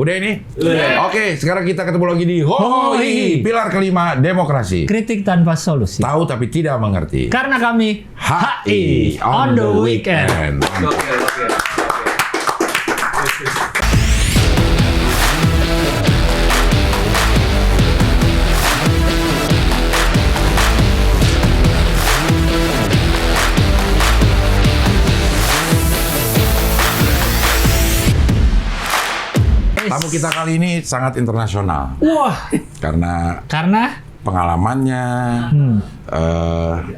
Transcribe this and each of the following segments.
Udah ini? Udah. Oke, sekarang kita ketemu lagi di Hoi, pilar kelima demokrasi. Kritik tanpa solusi. Tahu tapi tidak mengerti. Karena kami HI on the weekend. Oke. Tamu kita kali ini sangat internasional. Wah, Karena pengalamannya,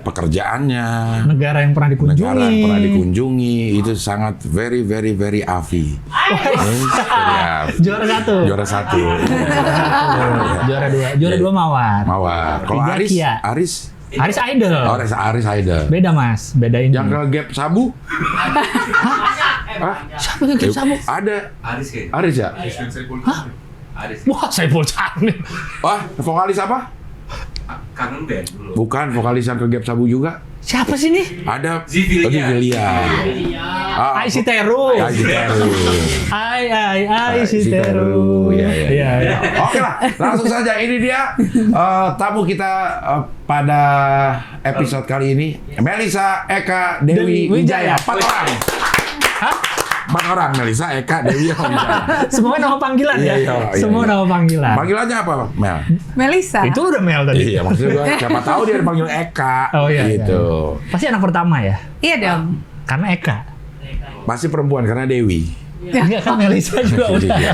pekerjaannya, negara yang pernah dikunjungi. negara yang pernah dikunjungi itu sangat very AVI. Juara satu. Juara satu. Juara dua Mawar. Mawar. Kalau Tiga Aris, Kia. Aris Idol. Oh, Aris Haida. Beda mas, beda ini. Yang ke gap sabu? Hah? Siapa yang kayak sabu? Ada. Aris kayaknya. Aris ya? Aris. Wah, Saiful Jamil. Wah, vokalis apa? Kangen band dulu. Bukan, vokalis yang ke gap sabu juga. Siapa sih nih? Ada Zivilia. Ai si Teru. Ai si Teru. Iya. Oke lah, langsung saja. Ini dia tamu kita pada episode kali ini. Melisa Eka Dewi Wijaya. 4 orang. Hah? 4 orang, Melisa Eka Dewi Wijaya. Semua nama panggilan ya? Iya. Semua nama panggilan. Panggilannya apa, Mel? Melisa. Itu udah Mel tadi. Iya, maksudnya gua siapa tahu dia dipanggil Eka. Oh iya. Gitu. Pasti anak pertama ya? Iya dong. Karena Eka. Pasti perempuan karena Dewi. Enggak kan Melisa juga udah. Iya.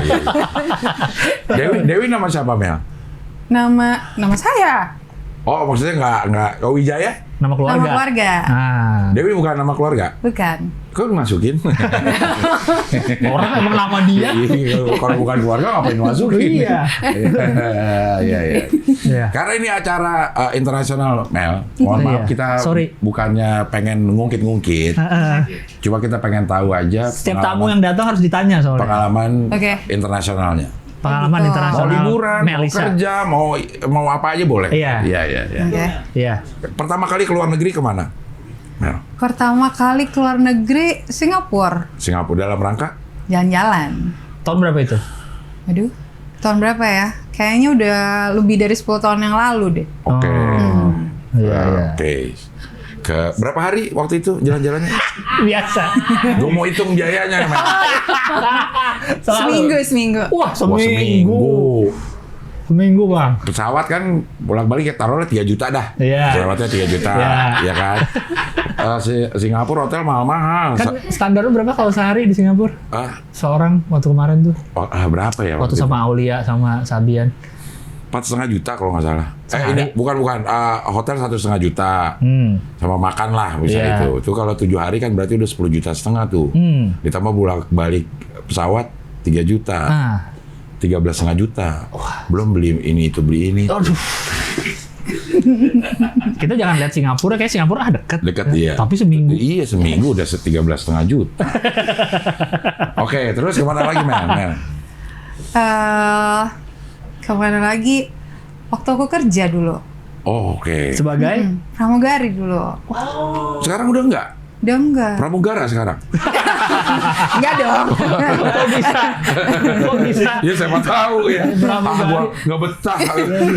Dewi nama siapa, Mel? Nama saya. Oh, maksudnya nggak Wijaya? Nama keluarga. Nama keluarga. Ah. Dewi bukan nama keluarga? Bukan. Kok masukin? Orang emang nama dia. Iya, kalau bukan keluarga ngapain masukin? Iya. Iya. Iya. Karena ini acara internasional, Mel. Mohon maaf, kita Sorry. bukannya pengen ngungkit-ngungkit. Cuma kita pengen tahu aja Setiap tamu yang datang harus ditanya soalnya. pengalaman Oke. internasionalnya. Pengalaman Betul. Mau internasional. liburan, mau Melisa. kerja, mau apa aja boleh. Iya. Oke. Iya. Pertama kali keluar negeri kemana? Mel? Pertama kali keluar negeri Singapura. Singapura dalam rangka? Jalan-jalan. Tahun berapa itu? Aduh. Tahun berapa ya? Kayaknya udah lebih dari 10 tahun yang lalu deh. Oke. Iya. Oke. Ke berapa hari waktu itu jalan-jalannya? Biasa. Gue mau hitung biayanya, Mel. Seminggu. Wah, Wah, Seminggu, Bang. Pesawat kan bolak-balik ya taruhlah 3 juta dah. Iya. Pesawatnya 3 juta, Iya. ya kan? Singapura hotel mahal-mahal. Kan standarnya berapa kalau sehari di Singapura? Seorang waktu kemarin tuh. Berapa ya? Waktu sama Aulia sama Sabian. 4,5 juta kalau nggak salah. Ini bukan. Hotel 1,5 juta. Sama makan lah bisa Iya. itu. Itu kalau 7 hari kan berarti udah 10,5 juta tuh. Ditambah bolak-balik pesawat 3 juta. 13,5 juta. Belum beli ini itu beli ini. Aduh. Kita jangan lihat Singapura, kayak Singapura dekat. Dekat iya. Tapi seminggu. Iya seminggu udah 13,5 juta. Oke, terus kemana lagi Mel? Kemana lagi? Waktu aku kerja dulu. Oh, oke. Sebagai Pramugari dulu. Sekarang udah enggak? Udah enggak? Pramugara sekarang? Enggak dong. kok bisa? Ya siapa tahu ya. Pramugari. Gua nggak betah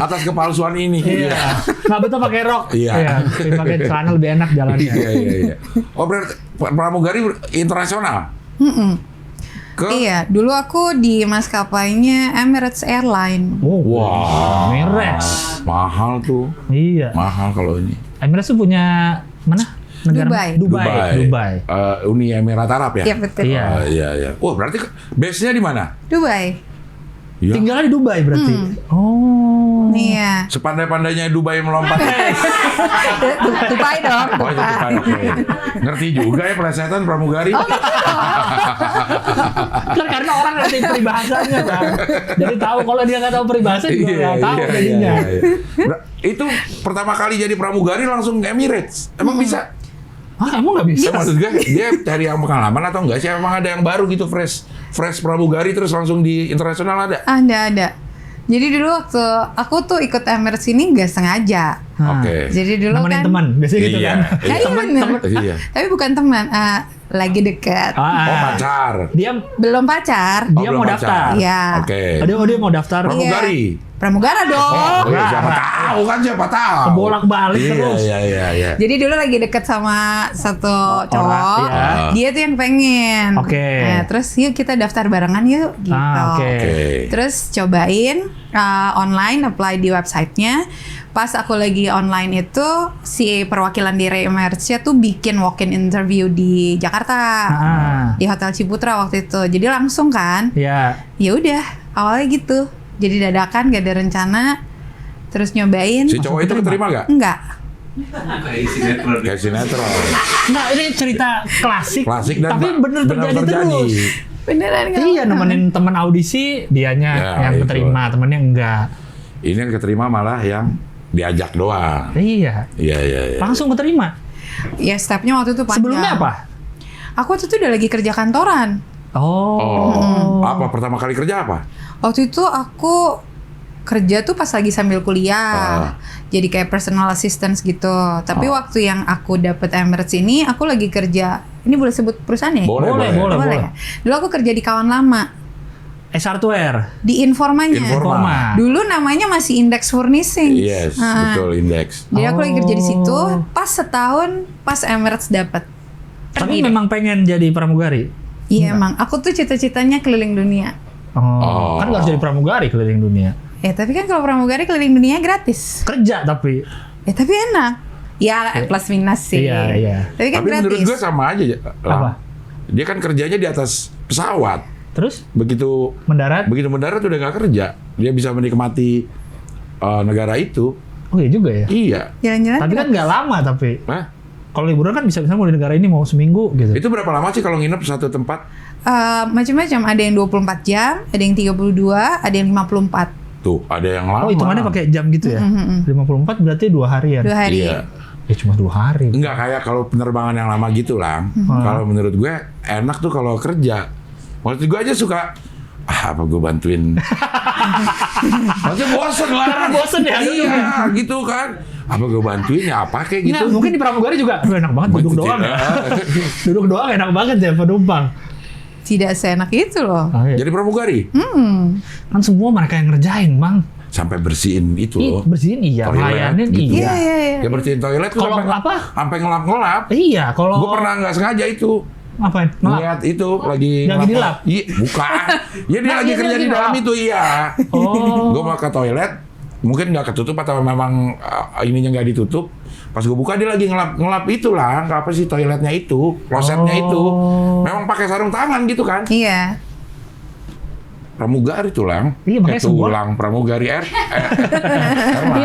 atas kepalsuan ini. Iya. Nggak betul pakai rok. Iya. Pakai celana lebih enak jalannya. Iya. Oh berarti pramugari internasional? Ke? Iya, dulu aku di maskapainya Emirates Airline. Wah. Emirates. Mahal tuh. Iya. Mahal kalau ini. Emirates tuh punya mana? Negara Dubai. Uni Emirat Arab ya? Iya, betul. Iya. Iya. Wah berarti base-nya di mana? Dubai. Ya. Tinggalnya di Dubai berarti. Oh. Iya. Sepandai-pandainya Dubai melompat. Dubai dong. Oh, itu Dubai. Oke. Ngerti juga ya plesetan pramugari. Kan karena orang ngerti peribahasanya kan. Jadi tahu kalau dia nggak tahu peribahasa juga nggak tahu jadinya. Itu pertama kali jadi pramugari langsung Emirates. Emang bisa? Emang nggak bisa? Maksud gue, dia cari yang pengalaman atau enggak sih? Emang ada yang baru gitu fresh pramugari terus langsung di internasional ada? Ada. Jadi dulu waktu aku tuh ikut Emirates ini nggak sengaja. Oke. Jadi dulu Nemenin kan teman, biasanya gitu Iya. kan. Iya bener. Iya. Tapi bukan teman. lagi deket. Oh, pacar. Dia Belum pacar. Oh, dia belum mau pacar. daftar. Iya. Oke. Dia mau daftar. Pramugari. Pramugara dong. Oh, iya, siapa Nah. tahu kan, siapa tahu. Bolak-balik Iya, terus. Iya. Jadi dulu lagi deket sama satu cowok, iya. dia tuh yang pengen. Oke. Nah, terus yuk kita daftar barengan yuk gitu. Oke. Oke. Terus cobain online, apply di websitenya. Pas aku lagi online itu, si perwakilan dari Emerge tuh bikin walk-in interview di Jakarta, di Hotel Ciputra waktu itu. Jadi langsung kan? Iya. Ya udah, awalnya gitu. Jadi dadakan, gak ada rencana. Terus nyobain. Si cowok itu keterima gak? Enggak. Kayak sinetron. Kayak sinetron. Nah, ini cerita klasik. Klasik dan tapi bener terjadi terus. Beneran nggak? Iya, nemenin teman audisi, dianya Ya, yang itu. keterima, temennya enggak. Ini yang keterima malah yang diajak doang. Iya. Iya. Langsung keterima. Ya stepnya waktu itu panjang. Sebelumnya apa? Aku waktu itu udah lagi kerja kantoran. Oh. Apa pertama kali kerja apa? Waktu itu aku kerja tuh pas lagi sambil kuliah. Jadi kayak personal assistance gitu. Tapi waktu yang aku dapet Emirates ini, aku lagi kerja. Ini boleh sebut perusahaannya? Boleh. Ya? Dulu aku kerja di kawan lama. SR2R. Di Informanya. Informa. Dulu namanya masih Index Furnishing. Yes, betul, Index. Jadi aku lagi kerja di situ. Oh. Pas setahun, pas Emirates dapet. Tapi memang pengen jadi pramugari. Iya emang. Aku tuh cita-citanya keliling dunia. Oh. Kan nggak harus jadi pramugari keliling dunia. Ya tapi kan kalau pramugari keliling dunia gratis. Kerja tapi. Ya tapi enak. Ya plus minus sih. Iya. Tapi kan Tapi menurut gratis. gue sama aja. Apa? Dia kan kerjanya di atas pesawat. Terus Begitu mendarat. mendarat udah nggak kerja. Dia bisa menikmati negara itu. Oh iya juga ya. Iya. Jalan-jalan. Tapi kan nggak lama tapi. Hah? Kalau liburan kan bisa mau di negara ini mau seminggu gitu. Itu berapa lama sih kalau nginep satu tempat? Macam-macam. Ada yang 24 jam, ada yang 32, ada yang 54. Tuh, ada yang lama. Oh hitungannya pakai jam gitu ya? 54 berarti 2 harian. 2 hari. Iya. Ya cuma 2 hari. Enggak kayak kalau penerbangan yang lama gitu lah. Kalau menurut gue enak tuh kalau kerja. Waktu gue aja suka apa gue bantuin. Maksudnya bosen lah. Bosen ya? Iya gitu kan. Apa gue bantuin ya apa kayak gitu. Nah, mungkin di pramugari juga aduh, enak banget duduk doang ya. Duduk doang enak banget ya penumpang. Tidak seenak itu loh. Jadi pramugari Kan semua mereka yang ngerjain, Bang. sampai bersihin itu loh. Bersihin iya, Toilet, layanin gitu. iya. Iya. Ya bersihin toilet tuh Kalau sampai apa? sampai ngelap-ngelap. Iya, kalau Gue pernah nggak sengaja itu. Ngapain? Ngelap. Lihat itu lagi Lagi dilap? Iya, bukan. Ya dia Nah, lagi iya, kerja dia di lagi dalam ngelap. itu iya. Oh. Gue mau ke toilet, mungkin nggak ketutup atau memang ininya nggak ditutup. Pas gue buka dia lagi ngelap itu lah, apa sih toiletnya itu, klosetnya itu. Memang pakai sarung tangan gitu kan? Iya. Pramugari tulang. Iya, makanya semua- tulang pramugari Iya,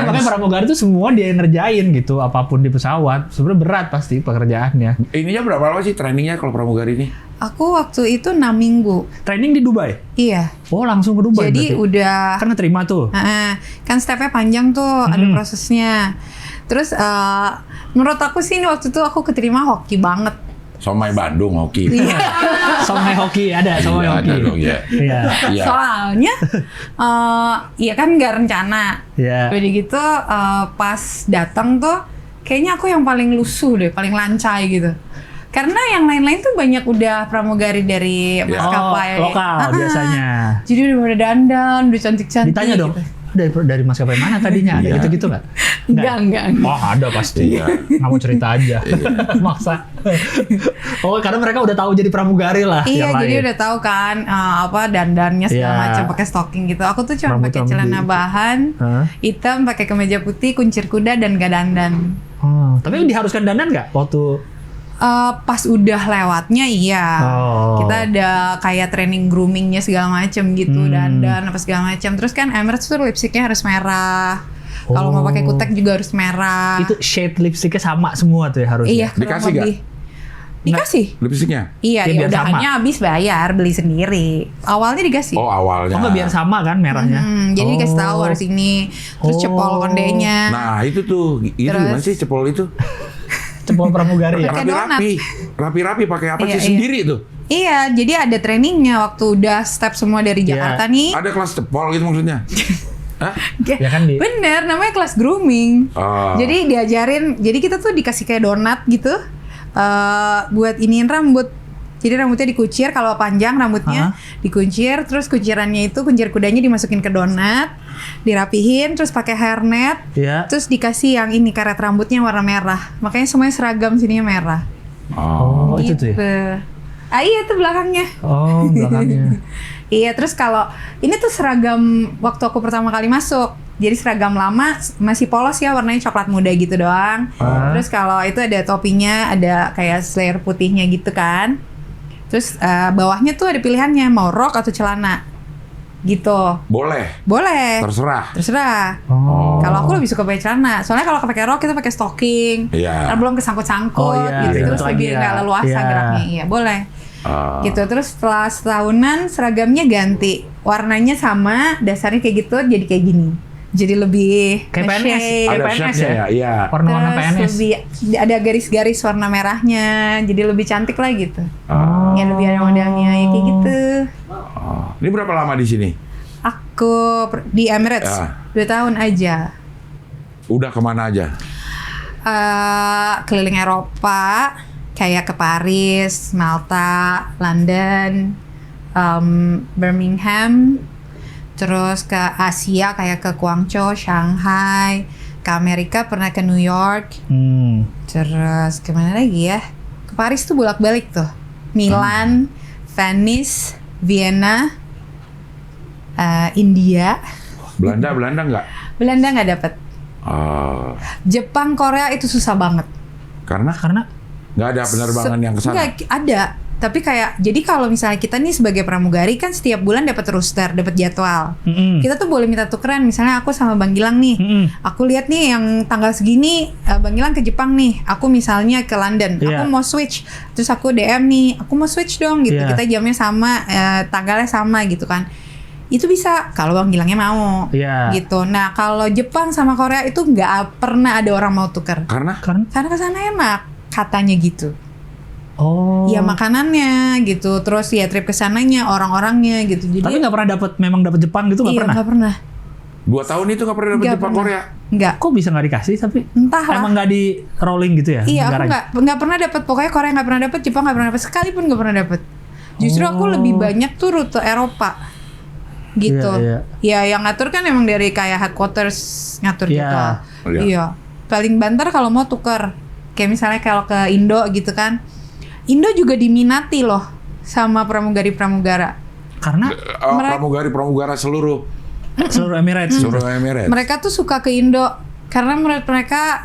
makanya pramugari itu semua dia yang ngerjain gitu, apapun di pesawat. Sebenarnya berat pasti pekerjaannya. Ininya berapa lama sih trainingnya kalau pramugari ini? Aku waktu itu 6 minggu. Training di Dubai. Iya. Oh, langsung ke Dubai Jadi berarti. udah Kan terima tuh. kan stepnya panjang tuh, ada prosesnya. Terus menurut aku sih ini waktu itu aku keterima hoki banget. Somai Bandung hoki. Somai hoki ada, somai Iya, hoki. ada dong ya. Iya. Iya. Soalnya ya kan nggak rencana. Iya. Udah gitu pas datang tuh kayaknya aku yang paling lusuh deh, paling lancai gitu. Karena yang lain-lain tuh banyak udah pramugari dari maskapai lokal biasanya. Jadi udah pada dandan, udah cantik-cantik. Ditanya dong, gitu. dari maskapai mana tadinya? Ada Iya. gitu-gitu nggak? Enggak. Oh ada pasti. Iya. Nggak mau cerita aja. Maksa. Oh karena mereka udah tahu jadi pramugari lah. Iya, yang jadi lain. udah tahu kan apa dandannya segala Iya. macam pakai stocking gitu. Aku tuh cuma Rambut pakai celana rambut. bahan Hah? hitam, pakai kemeja putih, kuncir kuda dan gak dandan. Oh, tapi diharuskan dandan nggak waktu? Pas udah lewatnya iya. Oh. Kita ada kayak training groomingnya segala macam gitu, dandan apa segala macam. Terus kan Emirates tuh lipstiknya harus merah. Kalau mau pakai kutek juga harus merah. Itu shade lipstiknya sama semua tuh ya harusnya. Iya, kurang Dikasih nggak? lebih. Dikasih? Lipstiknya? Iya, Ya, ya biar udah sama. hanya habis bayar, beli sendiri. Awalnya dikasih. Oh awalnya. Oh nggak biar sama kan merahnya? Jadi dikasih tahu harus ini. Terus cepol kondenya. Nah itu tuh, itu Terus? gimana sih cepol itu? Cepol pramugari ya. Pakai donat. Rapi-rapi pakai apa Iya, sih iya. sendiri tuh? Iya, jadi ada trainingnya waktu udah step semua dari Iya. Jakarta nih. Ada kelas cepol gitu maksudnya? Hah? Ya kan di. Bener, namanya kelas grooming. Oh. Jadi diajarin, jadi kita tuh dikasih kayak donat gitu. Buat iniin rambut. Jadi rambutnya dikuncir, kalau panjang rambutnya dikuncir, terus kuncirannya itu kuncir kudanya dimasukin ke donat, dirapihin, terus pakai hairnet, terus dikasih yang ini karet rambutnya warna merah. Makanya semuanya seragam sininya merah. Oh, itu tuh ya? Iya itu belakangnya. Oh, belakangnya. Iya, terus kalau ini tuh seragam waktu aku pertama kali masuk. Jadi seragam lama masih polos ya, warnanya coklat muda gitu doang. Terus kalau itu ada topinya, ada kayak slayer putihnya gitu kan. Terus bawahnya tuh ada pilihannya mau rok atau celana. Gitu. Boleh. Terserah. Kalau aku lebih suka pakai celana. Soalnya kalau pakai rok kita pakai stocking. Karena belum kesangkut-sangkut gitu. Terus lebih nggak leluasa geraknya. Iya, boleh. Gitu. Terus setelah setahunan seragamnya ganti. Warnanya sama, dasarnya kayak gitu jadi kayak gini. Jadi lebih kayak PNS, ada PNS ya? Iya. Warna-warna PNS. Lebih ada garis-garis warna merahnya, jadi lebih cantik lah gitu. Ya lebih ada modelnya ya kayak gitu. Ini berapa lama di sini? Aku di Emirates 2 tahun aja. Udah kemana aja? Keliling Eropa, kayak ke Paris, Malta, London, Birmingham. Terus ke Asia kayak ke Guangzhou, Shanghai, ke Amerika pernah ke New York. Terus kemana lagi ya? Ke Paris tuh bolak-balik tuh. Milan, Venice, Vienna, India. Belanda nggak? Belanda nggak dapet. Jepang, Korea itu susah banget. Karena nggak ada penerbangan yang kesana. Nggak ada. Tapi kayak, jadi kalau misalnya kita nih sebagai pramugari kan setiap bulan dapat roster, dapat jadwal. Kita tuh boleh minta tukeran. Misalnya aku sama Bang Gilang nih, aku lihat nih yang tanggal segini Bang Gilang ke Jepang nih, aku misalnya ke London, aku mau switch. Terus aku DM nih, aku mau switch dong gitu. Kita jamnya sama, tanggalnya sama gitu kan. Itu bisa kalau Bang Gilangnya mau gitu. Nah kalau Jepang sama Korea itu nggak pernah ada orang mau tuker. Karena kesana enak katanya gitu. Ya makanannya gitu, terus ya trip kesananya, orang-orangnya gitu. Jadi tapi nggak pernah memang dapat Jepang gitu nggak pernah? Nggak pernah. 2 tahun itu nggak pernah dapat Jepang Korea? Nggak. Kok bisa nggak dikasih tapi? Entahlah. Emang nggak di rolling gitu ya? Iya, aku nggak pernah dapat. Pokoknya Korea nggak pernah dapat, Jepang nggak pernah dapat, sekalipun nggak pernah dapat. Justru aku lebih banyak tuh rute Eropa gitu. Ya yang ngatur kan emang dari kayak headquarters ngatur gitu. Iya. Paling banter kalau mau tuker. Kayak misalnya kalau ke Indo gitu kan. Indo juga diminati loh sama pramugari-pramugara. Karena pramugari-pramugara seluruh Emirates. Mereka tuh suka ke Indo karena menurut mereka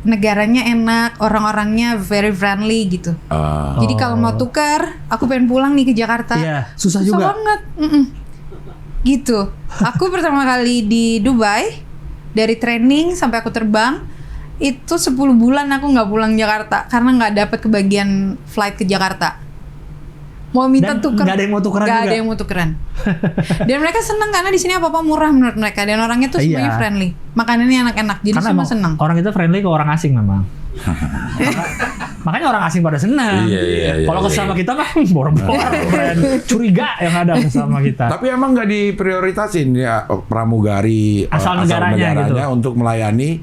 negaranya enak, orang-orangnya very friendly gitu. Jadi kalau mau tukar, aku pengen pulang nih ke Jakarta. Iya, susah juga. Banget. Gitu. Aku pertama kali di Dubai, dari training sampai aku terbang, itu 10 bulan aku nggak pulang Jakarta karena nggak dapat kebagian flight ke Jakarta. Mau minta tuker, nggak ada yang mau tukeran juga. Nggak ada yang mau tukeran. Dan mereka seneng karena di sini apa-apa murah menurut mereka, dan orangnya tuh semuanya friendly, makanannya enak-enak, jadi karena semua seneng. Orang kita friendly ke orang asing memang. Makanya orang asing pada senang. Kalau kesama kita kan boro-boro, curiga yang ada kesama kita. Tapi emang nggak diprioritasin ya pramugari asal negaranya gitu untuk melayani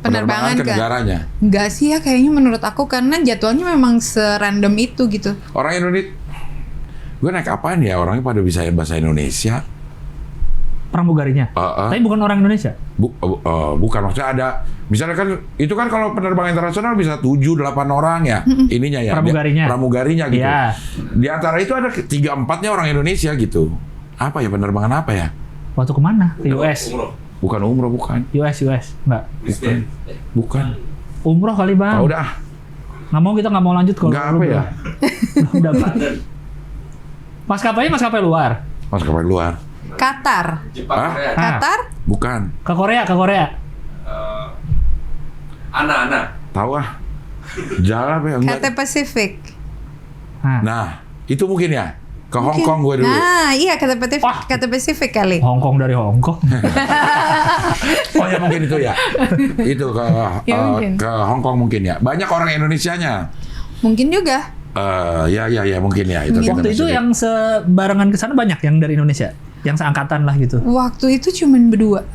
penerbangan ke negaranya? Enggak sih ya, kayaknya menurut aku karena jadwalnya memang serandom itu gitu. Orang Indonesia, gue naik apaan ya? Orangnya pada bisa bahasa Indonesia. Pramugarinya? Tapi bukan orang Indonesia? Bukan, maksudnya ada. Misalnya kan, itu kan kalau penerbangan internasional bisa 7-8 orang ya, ininya ya. Pramugarinya gitu. Di antara itu ada 3-4-nya orang Indonesia gitu. Apa ya, penerbangan apa ya? Waktu kemana? Ke US? Bukan umroh, bukan. US, enggak? Bukan. Umroh kali Bang. Udah. Nggak mau lanjut kalau nggak apa ya? Belum dapat. Maskapainya luar. Maskapai luar. Qatar. Jepang, Korea. Qatar? Bukan. Ke Korea. Ana. Tahu Jalan apa ya? Cathay Pacific. Nah, itu mungkin ya. Ke Hong Kong gue dulu. Nah, iya Cathay Pacific kali. Hong Kong dari Hong Kong. Oh ya mungkin itu ya. Itu ke Hong Kong mungkin ya. Banyak orang Indonesianya. Mungkin juga. Ya mungkin ya itu. Waktu itu yang sebarengan ke sana banyak yang dari Indonesia, yang seangkatan lah gitu. Waktu itu cuman berdua.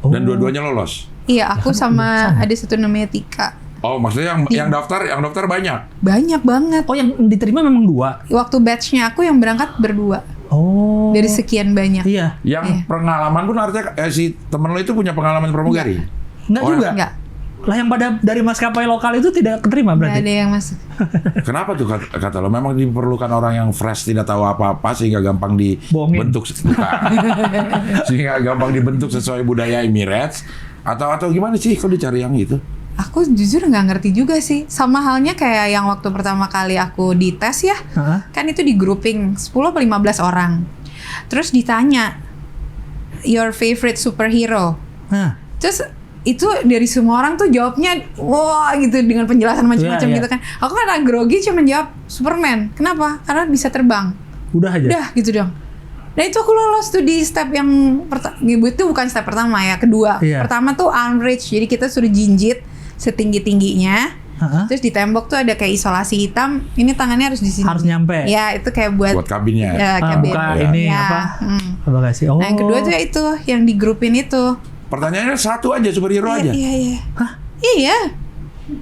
Dan dua-duanya lolos. Iya, aku sama ada satu namanya Tika. Oh, maksudnya yang daftar banyak? Banyak banget. Oh, yang diterima memang 2? Waktu batch-nya aku yang berangkat berdua. Oh. Dari sekian banyak. Iya. Yang pengalaman pun artinya si temen lo itu punya pengalaman pramugari? Enggak juga? Enggak. Lah yang pada dari maskapai lokal itu tidak keterima berarti? Nggak ada yang masuk. Kenapa tuh kata lo? Memang diperlukan orang yang fresh, tidak tahu apa-apa sehingga gampang dibentuk sehingga gampang dibentuk sesuai budaya Emirates atau gimana sih? Kok dicari yang itu? Aku jujur nggak ngerti juga sih. Sama halnya kayak yang waktu pertama kali aku dites ya. Kan itu di grouping 10 atau 15 orang. Terus ditanya, your favorite superhero. Terus itu dari semua orang tuh jawabnya wah gitu dengan penjelasan macam-macam gitu kan. Aku kan agak grogi cuma jawab Superman. Kenapa? Karena bisa terbang. Udah aja? Udah gitu dong. Nah itu aku lolos tuh di step yang itu bukan step pertama ya, kedua. Pertama tuh arm reach, jadi kita suruh jinjit setinggi-tingginya. Terus di tembok tuh ada kayak isolasi hitam. Ini tangannya harus di sini. Harus nyampe. Ya itu kayak buat kabinnya. Ya, kabin. Buka ini apa? Bagasi. Nah yang kedua tuh itu yang di grupin itu. Pertanyaannya satu aja, superhero aja. Iya. Hah? Iya.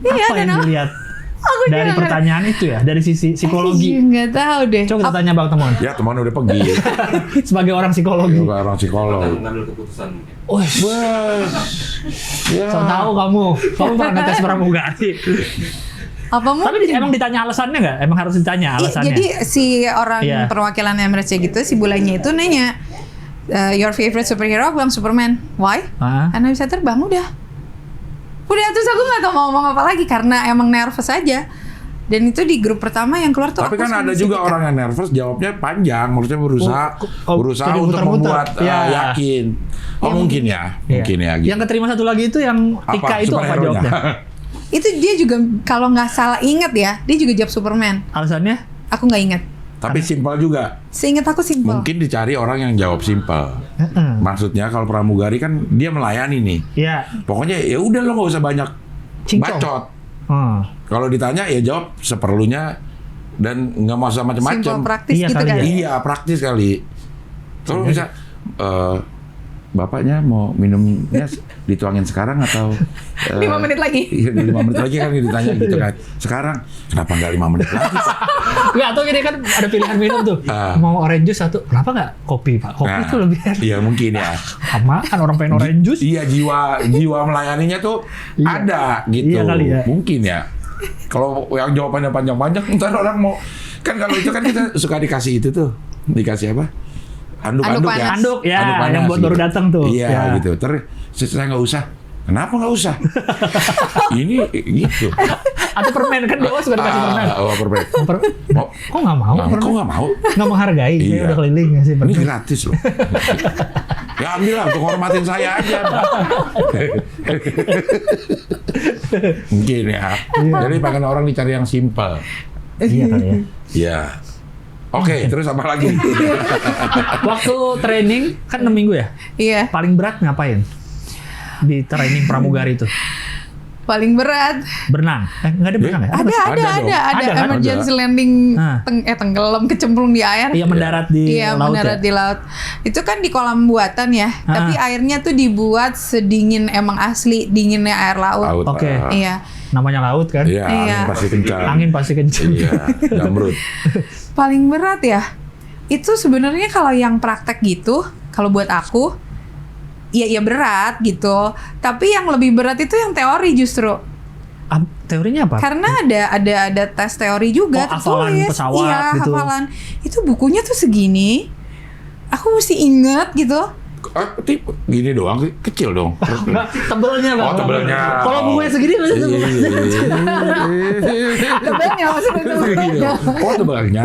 Apa yang dilihat? Aku dari pertanyaan itu ya, dari sisi psikologi. Nggak tahu deh. Coba kita tanya Bang Temon. Ya teman udah pergi. Sebagai orang psikologi. Sebagai orang psikolog. Ngambil keputusan mungkin. Ya. So tahu kamu pernah ngetes pramugari. Apa mungkin? Tapi emang ditanya alasannya nggak? Emang harus ditanya alasannya? Jadi si orang perwakilan Emirates gitu, si bulanya itu nanya, your favorite superhero? Aku bilang Superman. Why? Karena bisa terbang, udah terus aku nggak tahu mau ngomong apa lagi karena emang nervous aja. Dan itu di grup pertama yang keluar tuh. Tapi kan ada juga orang yang nervous jawabnya panjang, maksudnya berusaha untuk membuat yakin. Mungkin ya. Gitu. Yang keterima satu lagi itu yang Tika itu apa jawabnya? Itu dia juga kalau nggak salah ingat ya, dia juga jawab Superman. Alasannya? Aku nggak ingat. Tapi simpel juga. Seingat aku simpel. Mungkin dicari orang yang jawab simpel. Maksudnya kalau pramugari kan dia melayani nih. Iya. Pokoknya ya udah lo nggak usah banyak bacot. Kalau ditanya ya jawab seperlunya dan nggak mau usah macam-macam. Simpel praktis gitu kan? Iya praktis kali. Terus bisa bapaknya mau minumnya dituangin sekarang atau 5 menit lagi? 5 menit lagi kan ditanya gitu kan. Sekarang kenapa nggak 5 menit lagi Pak? Nggak, atau gini kan ada pilihan minum tuh. Mau orange juice satu, kenapa nggak kopi Pak? Kopi itu lebih enak. Iya mungkin ya. Sama kan orang pengen orange juice. Iya jiwa melayaninya tuh ada gitu. Iya kali ya. Mungkin ya. Kalau yang jawabannya panjang-panjang, ntar orang mau kan kalau itu kan kita suka dikasih itu tuh, dikasih apa? Anduk ya. Anduk yang buat baru datang tuh. Iya gitu. Terus saya nggak usah. Kenapa nggak usah? Ini gitu. Atau permen kan dewa suka dikasih permen. Permen. Kok nggak mau? Kok nggak mau? Nggak menghargai. Saya udah keliling sih. Ini gratis loh. Ya ambil lah untuk hormatin saya aja. Mungkin ya. Jadi pengen orang dicari yang simpel. Iya kali ya. Iya. Oke, terus apa lagi? Waktu training kan 6 minggu ya? Iya. Paling berat ngapain? Di training pramugari itu? Paling berat berenang. Nggak ada berenang ya? Ada emergency landing tenggelam kecemplung di air. Iya mendarat di laut. Mendarat di laut. Itu kan di kolam buatan ya. Tapi airnya tuh dibuat sedingin emang asli dinginnya air laut. Oke. Iya. Namanya laut kan? Iya. Angin pasti kencang. Iya. Jamrut. Paling berat ya. Itu sebenarnya kalau yang praktek gitu, kalau buat aku iya berat gitu. Tapi yang lebih berat itu yang teori justru. Teorinya apa? Karena ada tes teori juga hafalan pesawat gitu. Hafalan. Itu bukunya tuh segini. Aku mesti inget gitu. Gini doang, kecil dong. Tebelnya Bang. Tebelnya. Kalau bukunya segini maksudnya tebelnya maksudnya tebelnya. Tebelnya.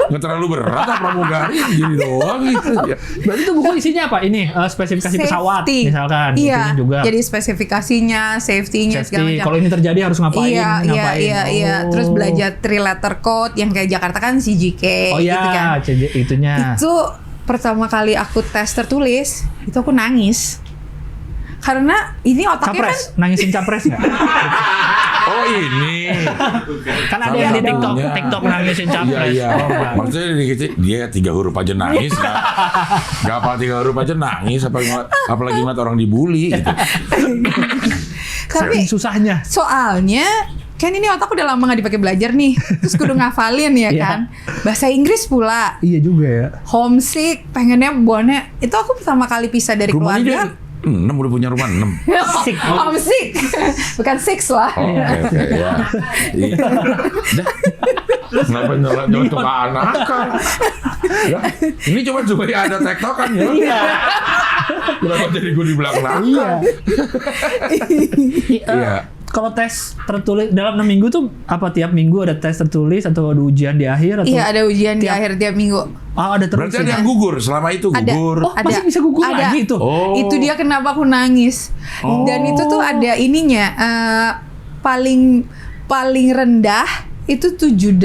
Nggak terlalu berat pramugari gini doang gitu. Berarti itu buku isinya apa? Ini spesifikasi pesawat misalkan. Iya. Juga. Jadi spesifikasinya, safety-nya segala macam. Kalau ini terjadi harus ngapain? Iya. Terus belajar 3 letter code yang kayak Jakarta kan CJK gitu kan. Itu pertama kali aku tes tertulis itu aku nangis karena ini otaknya capres, nangisin capres nggak? Oh ini. Kan ada yang di TikTok nangisin capres. Iya. Maksudnya dia 3 huruf aja nangis. Gak apa 3 huruf aja nangis. Apalagi ngeliat orang dibully gitu. Tapi susahnya. Soalnya kan ini otak udah lama gak dipakai belajar nih. Terus kudu ngafalin ya kan. Bahasa Inggris pula. Iya juga ya. Homesick, pengennya buannya. Itu aku pertama kali pisah dari keluarga. 6 udah punya rumah 6. Homesick. Bukan six lah. Oh, oke, ya. Kenapa nyontok ke anak kan? Ya, ini cuma supaya ada tektokan ya. Iya. Kenapa jadi gue di belakang? Iya. Kalau tes tertulis dalam 6 minggu tuh apa tiap minggu ada tes tertulis atau ada ujian di akhir atau? Iya, ada ujian di akhir tiap minggu. Oh, ada terus. Berarti ada yang gugur selama itu gugur. Oh, masih bisa gugur lagi itu. Oh. Itu dia kenapa aku nangis. Dan itu tuh ada ininya paling rendah itu 78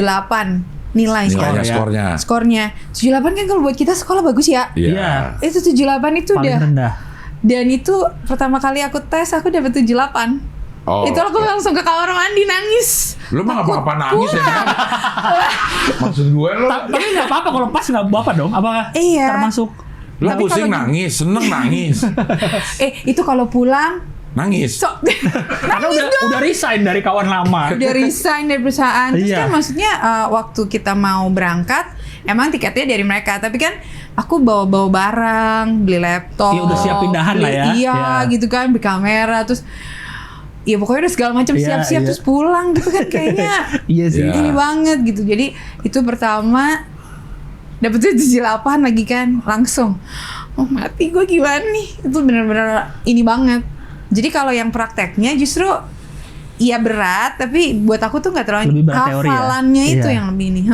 nilai skornya. Skornya 78 kan kalau buat kita sekolah bagus ya. Iya. Itu 78 itu paling udah rendah. Dan itu pertama kali aku tes aku dapat 78. Oh, itu aku langsung ke kamar mandi nangis. Lu mah nggak apa-apa nangis ya kan? Maksud gue lo. Tapi nggak apa-apa kalau pas nggak apa-apa dong. Apa termasuk? Lu pusing nangis, seneng nangis. Itu kalau pulang nangis. Karena udah resign dari kawan lama. Udah resign dari perusahaan. Terus kan maksudnya waktu kita mau berangkat, emang tiketnya dari mereka. Tapi kan aku bawa barang, beli laptop. Iya udah siap pindahan lah ya. Iya gitu kan, beli kamera. Terus ya pokoknya udah segala macam siap-siap terus pulang gitu kan kayaknya. Iya sih. Ini banget gitu. Jadi itu pertama dapetnya 78 lagi kan langsung. Oh mati gue gimana nih? Itu benar-benar ini banget. Jadi kalau yang prakteknya justru iya berat, tapi buat aku tuh nggak terlalu hafalannya itu yang lebih ini.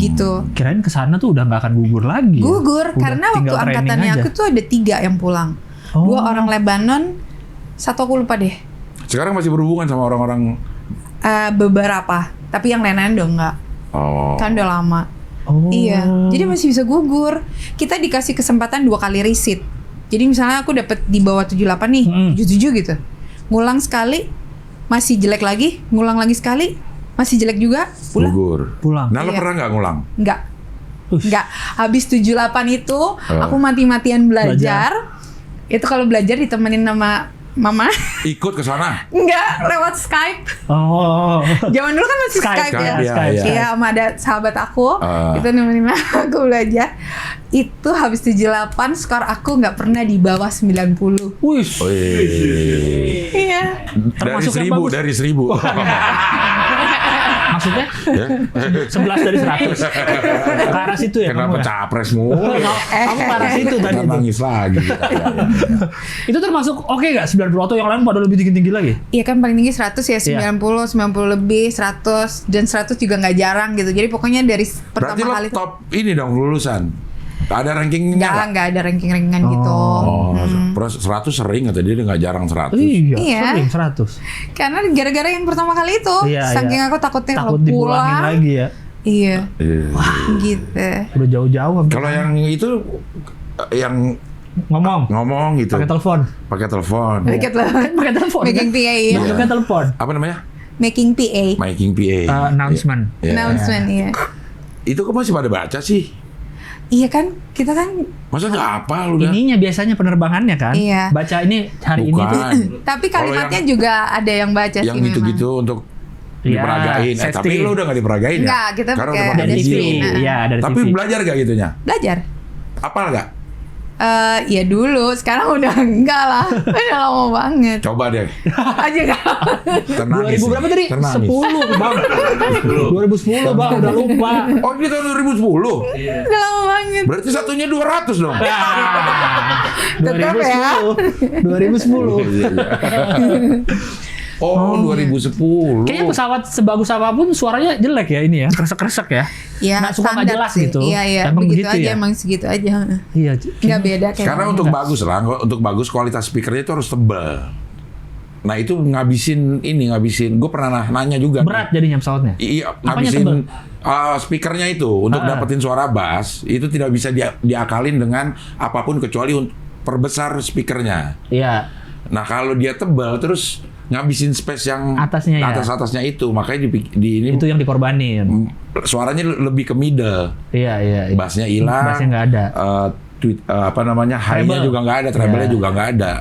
Gitu. Kirain kesana tuh udah nggak akan gugur lagi. Gugur karena waktu angkatannya aku tuh ada 3 yang pulang. 2 orang Lebanon, 1 aku lupa deh. Sekarang masih berhubungan sama orang-orang? Beberapa, tapi yang lain-lain udah enggak. Kan udah lama. Iya, jadi masih bisa gugur. Kita dikasih kesempatan 2 kali resit. Jadi misalnya aku dapat di bawah 78 nih, 77 gitu. Ngulang sekali, masih jelek lagi. Ngulang lagi sekali, masih jelek juga. Pulang. Nah, lo pernah nggak ngulang? Enggak. Habis 78 itu, aku mati-matian belajar. Itu kalau belajar ditemenin sama Mama. Ikut ke sana? Enggak, lewat Skype. Zaman dulu kan masih Skype ya. Iya, sama ada sahabat aku. Itu nemenin aku belajar. Itu habis 78, skor aku nggak pernah di bawah 90. Wih. Iya. Dari 1000. Maksudnya? 11 dari 100. Ke arah situ ya. Kenapa capres mulu? Kamu ke arah situ tadi. Nangis lagi. Itu termasuk oke nggak 90 atau yang lain pada lebih tinggi lagi? Iya kan paling tinggi 100 ya, 90 lebih, 100 dan 100 juga nggak jarang gitu. Jadi pokoknya dari pertama kali. Berarti lo top ini dong lulusan. Ada rankingnya? Nggak ada ranking-rankingan gitu. 100 sering atau dia nggak jarang 100? Iya, sering 100. Karena gara-gara yang pertama kali itu, saking aku takutnya kalau pulang lagi ya. Iya. Wah, gitu. Udah jauh-jauh. Kalau yang itu, yang ngomong gitu. Pakai telepon. Pakai telepon. Making PA ya. Pakai telepon. Apa namanya? Making PA. Announcement. Announcement, iya. Itu kok masih pada baca sih? Iya kan, kita kan. Masa nggak hafal udah? Ininya biasanya penerbangannya kan. Iya. Baca ini hari ini tuh. Tapi kalimatnya juga ada yang baca sih. Yang gitu-gitu untuk diperagain. Tapi lo udah nggak diperagain ya? Enggak, kita pakai dari TV. Iya, dari TV. Tapi belajar gak gitunya? Belajar. Apal gak? Ya dulu, sekarang udah enggak lah. Udah lama banget. Coba deh. Aja kan. 2000 berapa tadi? 10 bang. 2010 bang, udah lupa. Oh ini tahun 2010? Iya. Udah lama banget. Berarti satunya 200 dong? Tetap ya. 2010. Oh, 2010. Kayaknya pesawat sebagus apapun suaranya jelek ya ini ya, kresek-kresek ya. Iya, nggak suka nggak jelas sih. gitu. Iya, emang begitu begitu aja, ya? emang segitu aja. Iya. Nggak beda kayak. Karena untuk bagus lah, untuk bagus kualitas speakernya itu harus tebal. Nah itu ngabisin. Gue pernah nanya juga. Berat jadinya pesawatnya. Iya, ngabisin speakernya itu untuk dapetin suara bass itu tidak bisa diakalin dengan apapun kecuali perbesar speakernya. Iya. Nah kalau dia tebal terus ngabisin space yang atasnya atasnya itu, makanya di ini itu yang dikorbanin. Suaranya lebih ke middle. Iya. Bassnya hilang. Bassnya nggak ada. High-nya juga nggak ada, treble-nya juga nggak ada.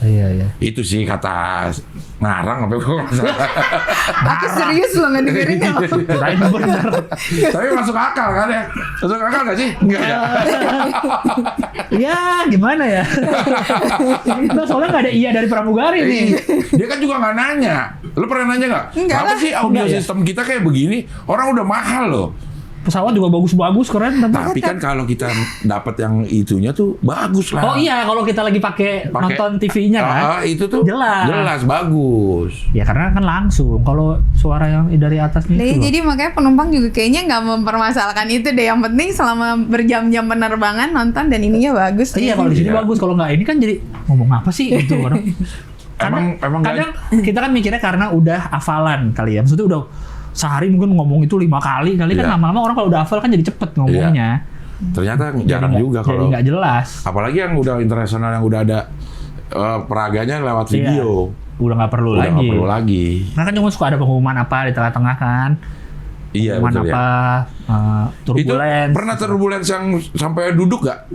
Iya. Itu sih kata ngarang apa kok. Aku serius loh ngedengerinnya. Bener. Tapi masuk akal kan ya? Masuk akal nggak sih? Enggak ya? Ya gimana ya? Nah, soalnya nggak ada iya dari pramugari nih. Dia kan juga nggak nanya. Lu pernah nanya nggak? Apa sih audio sistem kita kayak begini? Orang udah mahal loh. Pesawat juga bagus-bagus, keren. Tapi kan kalau kita dapat yang itunya tuh bagus lah. Oh iya, kalau kita lagi pakai nonton TV-nya kan, itu tuh jelas bagus. Ya karena kan langsung. Kalau suara yang dari atasnya itu. Jadi makanya penumpang juga kayaknya nggak mempermasalahkan itu deh. Yang penting selama berjam-jam penerbangan nonton dan ininya bagus. Iya, kalau di sini bagus. Kalau nggak ini kan jadi ngomong apa sih gitu orang. Emang kadang kita kan mikirnya karena udah hafalan kali ya. Maksudnya udah sehari mungkin ngomong itu 5 kali kan lama-lama orang kalau udah hafal kan jadi cepet ngomongnya. Ternyata jarang juga kalau nggak jelas. Apalagi yang udah internasional yang udah ada peraganya lewat video. Udah nggak perlu lagi. Karena kan cuma suka ada pengumuman apa di tengah-tengah kan. Iya, pengumuman betul apa turbulens. Itu pernah turbulens yang sampai duduk nggak?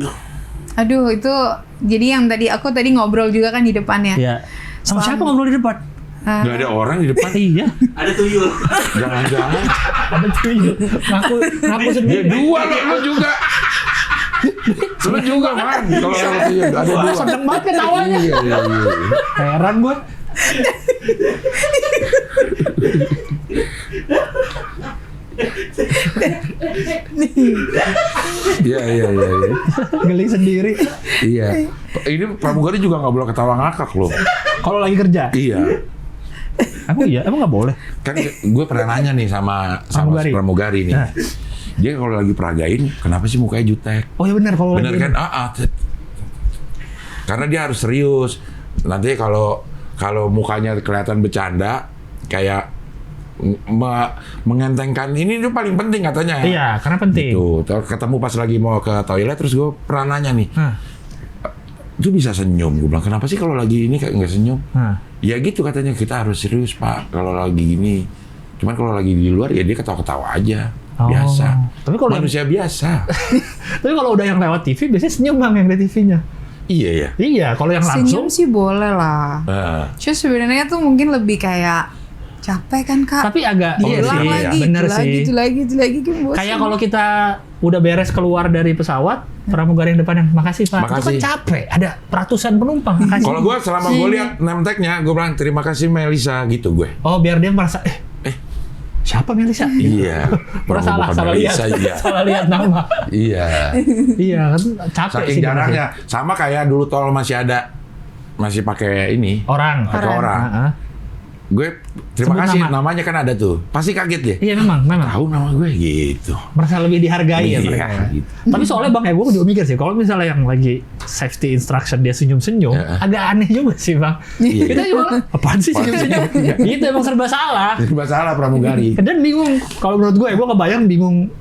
Aduh itu jadi yang aku tadi ngobrol juga kan di depannya. Iya. Sama siapa ngobrol di depan? Gak ada orang di depan. Iya. Ada tuyul. Jangan-jangan. Ada tuyul. Ngaku sendiri. Dua lo juga. Lu juga man. Kalau tuyul ada dua. Seneng banget ketawanya. Iya. Heran gue. Iya. Geli sendiri. Iya. Ini pramugari juga nggak boleh ketawa ngakak loh. Kalau lagi kerja. Iya. Emang nggak boleh? Kan gue pernah nanya nih sama pramugari nih. Nah. Dia kalau lagi peragain, kenapa sih mukanya jutek? Oh ya benar kalau bener kan? Karena dia harus serius. Nanti kalau mukanya kelihatan bercanda, kayak mengentengkan ini itu paling penting katanya. Iya, karena penting. Gitu. Ketemu pas lagi mau ke toilet, terus gue pernah nanya nih. Itu bisa senyum. Gue bilang, kenapa sih kalau lagi ini kayak nggak senyum? Ya gitu katanya, kita harus serius Pak kalau lagi gini. Cuman kalau lagi di luar ya dia ketawa-ketawa aja. Biasa. Tapi kalau manusia biasa. Tapi kalau udah yang lewat TV biasanya senyum Bang yang di TV-nya. Iya ya. Iya, kalau yang langsung senyum sih boleh lah. Cuma sebenarnya tuh mungkin lebih kayak capek kan Kak. Tapi agak bener sih. Itu lagi kan kayak kalau kita udah beres keluar dari pesawat, pramugari yang depan yang makasih Pak. Makasih. Itu kan capek, ada ratusan penumpang. Makasih. Kalau gue selama gue lihat name tag-nya, gue bilang terima kasih Melisa gitu gue. Oh, biar dia merasa siapa Melisa? Iya. salah lihat nama. Iya. Iya kan capek saking sih. Jarangnya. Sama kayak dulu tol masih pakai ini. Orang. Gue terima kasih namanya kan ada tuh. Pasti kaget ya? Iya memang. Tahu nama gue gitu. Merasa lebih dihargai ya mereka. Gitu. Tapi soalnya Bang gue juga mikir sih kalau misalnya yang lagi safety instruction dia senyum-senyum, agak aneh juga sih Bang. Kita juga apaan sih senyum-senyum? Itu emang serba salah. Serba salah pramugari. Dan bingung. Kalau menurut gue kebayang bingung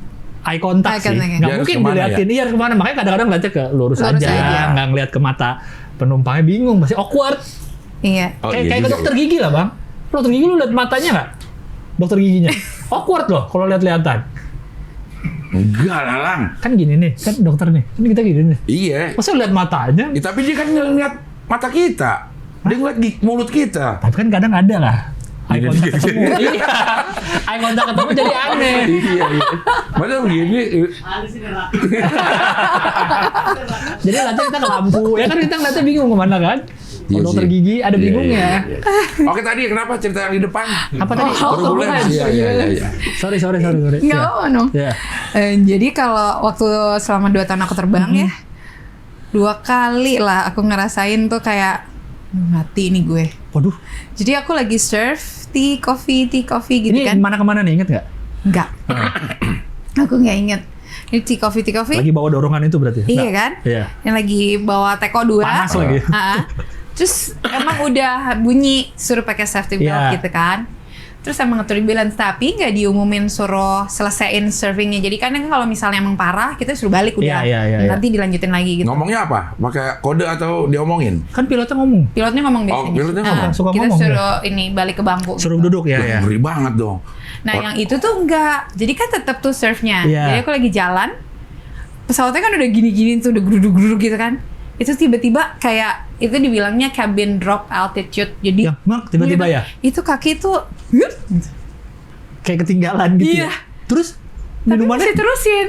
eye contact sih. Nggak mungkin diliatin. Iya kemana. Makanya kadang-kadang ngeliatnya ke lurus aja. Nggak ngeliat ke mata penumpangnya, bingung. Masih awkward. Iya. Kayak ke dokter gigi lah Bang. Dokter gigi lu lihat matanya nggak? Dokter giginya. Awkward loh kalau lihat-lihatan. Enggak lah Lang. Kan gini nih, kan dokter nih. Kan kita gini nih. Iya. Masa lihat matanya? Ya, tapi dia kan ngeliat mata kita. Dia ngeliat mulut kita. Tapi kan kadang ada lah. Eye contact ketemu. Iya. Eye contact ketemu jadi aneh. Iya. Padahal begini. Jadi nanti kita ke lampu. Ya kan kita ngeliatnya bingung kemana kan? Kalau dokter gigi ada bingungnya. Iya. Oke tadi kenapa cerita yang di depan? Apa tadi? Turbulens. Iya. Sorry. Nggak apa-apa no. Jadi kalau waktu selama 2 tahun aku terbang ya, 2 kali lah aku ngerasain tuh kayak mati nih gue. Waduh. Jadi aku lagi serve tea coffee gitu ini kan. Ini kemana nih inget nggak? Nggak. Aku nggak inget. Ini tea coffee. Lagi bawa dorongan itu berarti? Iya kan? Iya. Yang lagi bawa teko 2. Panas lagi. Terus emang udah bunyi suruh pakai safety belt gitu kan. Terus emang turbulence, tapi nggak diumumin suruh selesaiin surfingnya. Jadi kan kalau misalnya emang parah, kita suruh balik udah. Nanti dilanjutin lagi gitu. Ngomongnya apa? Pakai kode atau diomongin? Kan pilotnya ngomong. Pilotnya ngomong biasanya. Pilotnya ngomong. Suka kita ngomong, suruh ini balik ke bangku. Suruh gitu. duduk ya. Ngeri banget dong. Nah yang itu tuh enggak. Jadi kan tetap tuh surfnya. Jadi aku lagi jalan, pesawatnya kan udah gini-gini tuh, udah geruduk-geruduk gitu kan. Itu tiba-tiba kayak itu dibilangnya cabin drop altitude. Jadi tiba-tiba ya. Itu kaki tuh kayak ketinggalan gitu. Iya. Terus tapi minumannya masih terusin.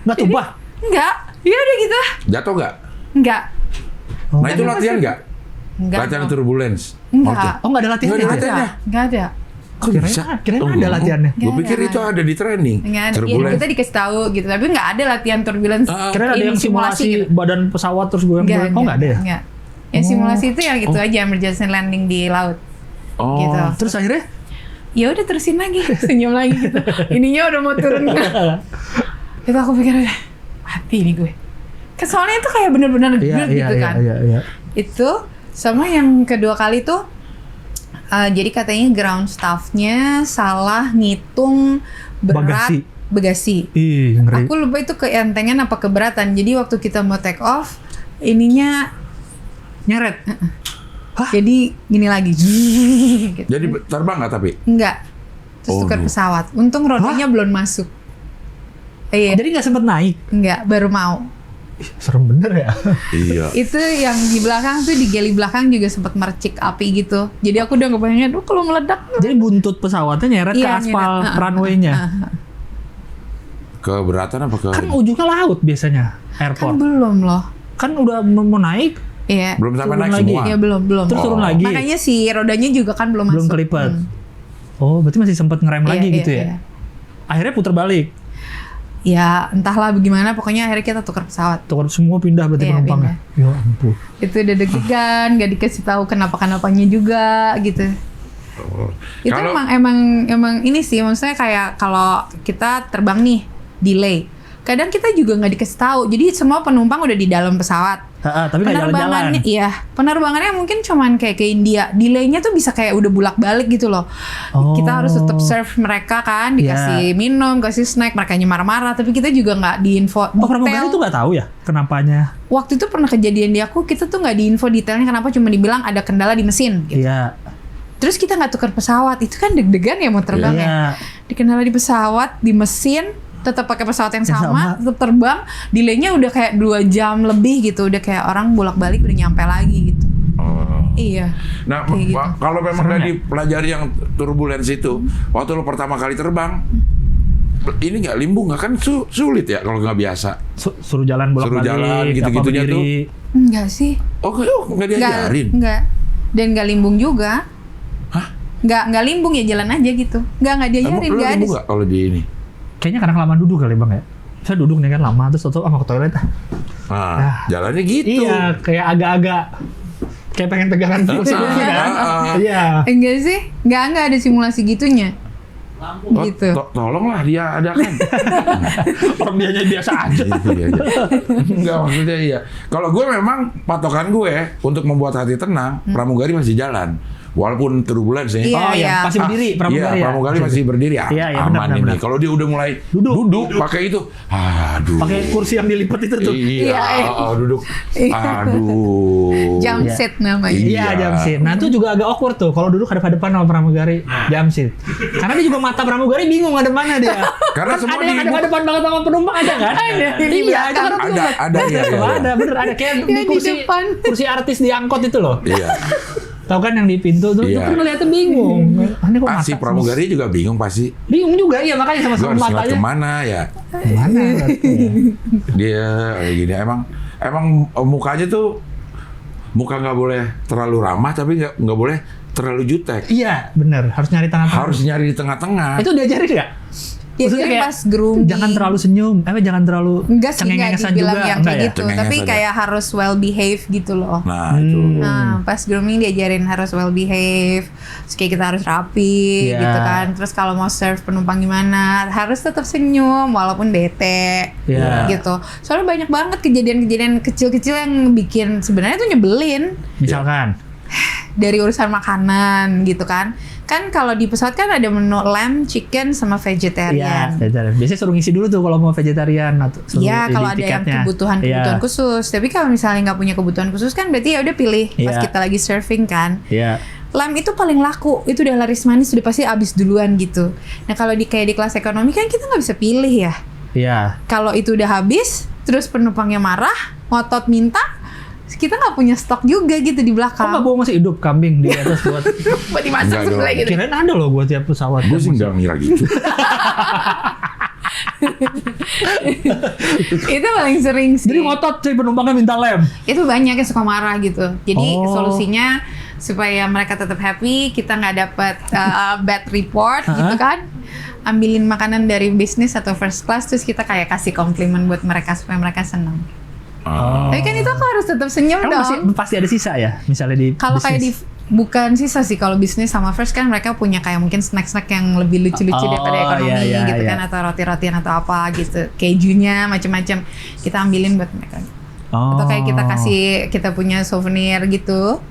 Nggak tumpah? Enggak. Iya udah gitu. Jatuh nggak? Enggak. Nah itu latihan nggak? Enggak. Latihan turbulence? Enggak. Oh nggak ada latihannya? Nggak ada latihannya? Enggak ada. Kok bisa? Kirain ada latihannya. Gue pikir itu ada di training. Enggak ada. Ya, kita dikasih tahu gitu, tapi enggak ada latihan turbulence. Kira ada yang simulasi gitu. Badan pesawat terus goyang-goyang. Oh enggak ada ya? Enggak. Yang simulasi itu yang gitu aja, emergency landing di laut. Gitu. Terus akhirnya? Ya udah terusin lagi, senyum lagi gitu. Ininya udah mau turun. Itu aku pikir mati nih gue. Soalnya itu kayak bener-bener gitu kan. Itu sama yang kedua kali tuh. Jadi katanya ground staff-nya salah ngitung berat bagasi. Aku lupa itu keentengan apa keberatan. Jadi waktu kita mau take off, ininya nyeret. Jadi gini lagi. Gitu. Jadi terbang nggak tapi? Enggak. Terus tukar pesawat. Untung rodanya belum masuk. Iya. Jadi nggak sempet naik? Enggak, baru mau. Serem bener ya. Iya. Itu yang di belakang tuh, di geli belakang juga sempat mercik api gitu. Jadi aku udah ngebayangin, kalau meledak. Jadi buntut pesawatnya nyeret ke aspal runway-nya. Keberatan apa ke? Kan ujungnya laut biasanya, airport. Kan belum loh. Kan udah mau naik. Iya. Belum sampai naik lagi. semua. Iya belum. Terus turun lagi. Makanya si rodanya juga kan belum masuk. Belum kelipet. Oh, berarti masih sempat ngerem lagi gitu ya? Iya. Akhirnya putar balik. Ya entahlah bagaimana, pokoknya akhirnya kita tukar pesawat. Tukar semua pindah berarti penumpangnya. Ya ampun. Itu udah deg-degan, gak dikasih tahu kenapa-kenapanya juga gitu. Itu emang ini sih, maksudnya kayak kalau kita terbang nih delay, kadang kita juga nggak dikasih tahu. Jadi semua penumpang udah di dalam pesawat. Tapi nggak jalan-jalan. Iya, penerbangannya mungkin cuman kayak ke India. Delaynya tuh bisa kayak udah bulak-balik gitu loh. Kita harus tetap serve mereka kan, dikasih minum, kasih snack. Mereka marah-marah, tapi kita juga nggak diinfo detail. Pramugari tuh nggak tahu ya kenapanya? Waktu itu pernah kejadian di aku, kita tuh nggak diinfo detailnya kenapa, cuma dibilang ada kendala di mesin. Gitu. Iya. Terus kita nggak tukar pesawat, itu kan deg-degan ya mau terbang ya. Kendala di pesawat, di mesin. Tetap pakai pesawat yang sama, tetap terbang, delaynya udah kayak 2 jam lebih gitu, udah kayak orang bolak-balik udah nyampe lagi gitu. Iya. Nah, gitu. kalau memang dari pelajari yang turbulence itu, waktu lo pertama kali terbang, ini nggak limbung nggak kan sulit ya kalau nggak biasa? Suruh jalan bolak-balik, suruh jalan gitu-gitunya tuh. Enggak sih. Nggak diajarin? Enggak. Dan nggak limbung juga. Hah? Nggak limbung ya, jalan aja gitu. Nggak diajarin, nggak ada. Nggak kalau di ini? Kayaknya karena kelamaan duduk kali Bang ya. Saya duduk nih kan lama, terus mau ke toilet jalannya gitu. Iya, kayak agak-agak kayak pengen pegangan terus kan. Iya. Enggak sih, enggak ada simulasi gitunya. Gitu. Tolonglah dia adakan. Orang dianya biasa aja. Enggak, maksudnya iya. Kalau gue memang patokan gue untuk membuat hati tenang, pramugari masih jalan. Walaupun turbulence ya. Masih berdiri pramugari. Iya, pramugari masih berdiri. Aman ini. Kalau dia udah mulai duduk pakai itu, aduh. Pakai kursi yang dilipat itu tuh. Iya, duduk. Aduh. Jump seat namanya. Iya, jump seat. Nah, itu juga agak awkward tuh. Kalau duduk hadap depan sama pramugari, jump seat. Karena dia juga mata pramugari bingung ada mana dia. Karena semua ada yang hadap depan banget sama penumpang ada kan? Ada, bener ada kayak di kursi artis di angkot itu loh. Iya. Tahu kan yang di pintu tuh, kan ngeliatnya bingung. Pasti pramugari juga bingung pasti. Bingung juga, iya makanya sama matanya. Kemana ya? Kemana? Dia gini emang mukanya tuh muka nggak boleh terlalu ramah tapi nggak boleh terlalu jutek. Iya, bener. Harus nyari tengah-tengah. Harus nyari di tengah-tengah. Itu diajarin nggak? Ya, kayak pas grooming. Jangan terlalu senyum, jangan terlalu cengengesan juga. Yang kayak gitu, tapi kayak harus well behave gitu loh. Nah, itu. Nah, pas grooming diajarin harus well behave. Terus kayak kita harus rapi gitu kan. Terus kalau mau serve penumpang gimana, harus tetap senyum walaupun bete gitu. Soalnya banyak banget kejadian-kejadian kecil-kecil yang bikin sebenarnya tuh nyebelin. Misalkan dari urusan makanan gitu kan. Kan kalau di pesawat kan ada menu lamb, chicken, sama vegetarian. Iya, vegetarian. Biasanya suruh ngisi dulu tuh kalau mau vegetarian atau Iya, kalau ada yang kebutuhan khusus. Tapi kalau misalnya nggak punya kebutuhan khusus kan berarti ya udah pilih pas kita lagi surfing kan. Iya. Lamb itu paling laku, itu udah laris manis, udah pasti habis duluan gitu. Nah kalau kayak di kelas ekonomi kan kita nggak bisa pilih ya. Iya. Kalau itu udah habis, terus penumpangnya marah, ngotot minta, kita nggak punya stok juga gitu di belakang. Kok nggak bawa masih hidup kambing di atas buat dimasak sebelah gitu? Kirain ada loh buat tiap pesawat. Gue sih nggak ngira gitu. Itu paling sering sih. Jadi ngotot sih penumpangnya minta lem. Itu banyak yang suka marah gitu. Jadi solusinya supaya mereka tetap happy, kita nggak dapat bad report gitu kan. Ambilin makanan dari bisnis atau first class, terus kita kayak kasih komplimen buat mereka supaya mereka senang. Tapi kan itu aku harus tetap senyum dong. Pasti ada sisa ya, misalnya di kalau kayak di bukan sisa sih, kalau bisnis sama first kan mereka punya kayak mungkin snack-snack yang lebih lucu-lucu daripada ekonomi gitu kan, atau roti-rotian atau apa gitu, kejunya macam-macam kita ambilin buat mereka. Atau kayak kita kasih, kita punya souvenir gitu,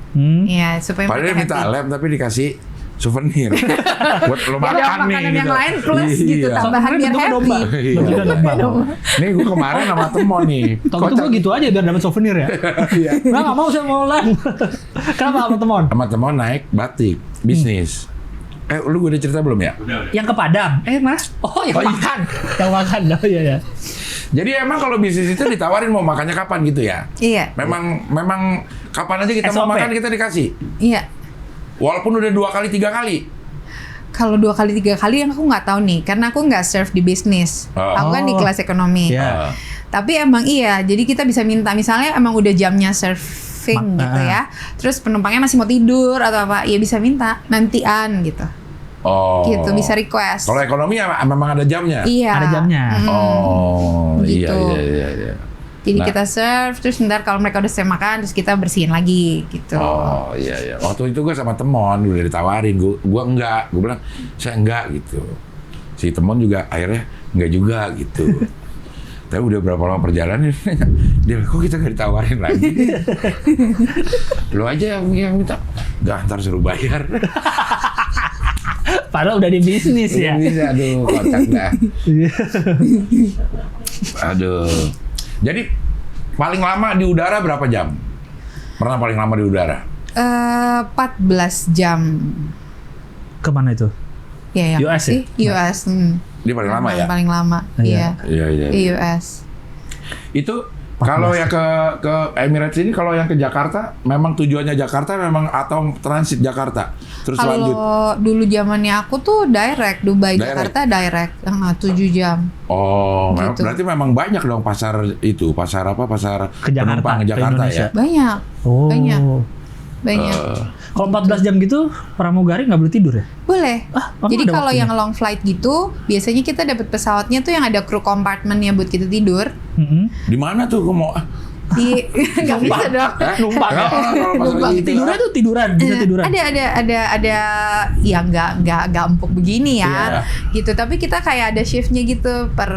ya supaya padahal mereka minta lem tapi dikasih souvenir buat lo makan ada nih makanan gitu. yang lain plus gitu, tambahan biar happy. Nih gue kemarin sama Temon nih. Tau itu gue gitu aja biar dapat souvenir ya. Nah nggak mau, saya mau lem. Kenapa sama Temon? Sama Temon naik batik bisnis. Lu gue udah cerita belum ya? Udah. Yang ke Padang. Mas. Oh yang makan. Yang makan. Oh iya. Jadi emang kalau bisnis itu ditawarin mau makannya kapan gitu ya? Iya. Memang kapan aja kita mau makan kita dikasih. Iya. Walaupun udah 2 kali 3 kali. Kalau 2 kali 3 kali yang aku nggak tahu nih, karena aku nggak serve di bisnis. Aku kan di kelas ekonomi. Tapi emang iya, jadi kita bisa minta misalnya emang udah jamnya surfing gitu ya. Terus penumpangnya masih mau tidur atau apa, ya bisa minta nantian gitu. Gitu bisa request. Kalau ekonomi ya memang ada jamnya. Iya. Ada jamnya. Gitu. Iya. Jadi kita serve, terus ntar kalau mereka udah selesai makan, terus kita bersihin lagi gitu. Oh iya. Waktu itu gue sama Temon udah ditawarin, gue enggak, gue bilang saya enggak gitu. Si Temon juga akhirnya enggak juga gitu. Tapi udah berapa lama perjalanan dia kok kita nggak ditawarin lagi? Lo aja yang minta, nggak ntar suruh bayar. Padahal udah di bisnis ya. Aduh, kocak dah. Aduh. Jadi paling lama di udara berapa jam? Pernah paling lama di udara? 14 jam. Kemana itu? Ya, US sih? Ya? US. Dia paling lama ya? Paling lama, iya. Iya. US. Itu kalau yang ke Emirates ini, kalau yang ke Jakarta, memang tujuannya Jakarta memang atau transit Jakarta? Terus lanjut? Kalau dulu zamannya aku tuh direct, Jakarta direct, 7 jam. Oh, gitu. Berarti memang banyak dong pasar itu, pasar penumpang Jakarta ya? Banyak. Banyak. Kalau 14 jam gitu, pramugari nggak boleh tidur ya? Boleh. Jadi kalau yang long flight gitu, biasanya kita dapat pesawatnya tuh yang ada crew compartmentnya buat kita tidur. Di mana tuh? Gue mau nggak bisa dong. Numpang. Tidurnya tuh tiduran, bisa tiduran. Ada ya nggak empuk begini ya, gitu. Tapi kita kayak ada shiftnya gitu per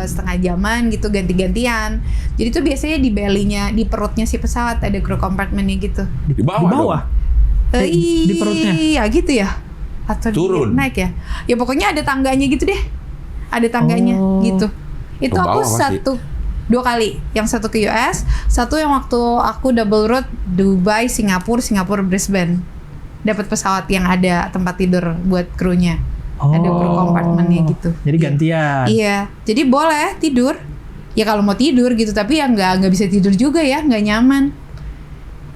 setengah jaman gitu, ganti-gantian. Jadi tuh biasanya di belly-nya, di perutnya si pesawat ada crew compartmentnya gitu. Di bawah? Di perutnya? Iya gitu ya. Atau turun? Naik ya? Ya pokoknya ada tangganya gitu deh. Ada tangganya gitu. Itu aku 2 kali. Yang satu ke US, satu yang waktu aku double route Dubai, Singapura, Brisbane. Dapat pesawat yang ada tempat tidur buat krunya. Ada crew compartmentnya gitu. Jadi gantian. Iya. Jadi boleh tidur. Ya kalau mau tidur gitu, tapi ya nggak bisa tidur juga ya, nggak nyaman.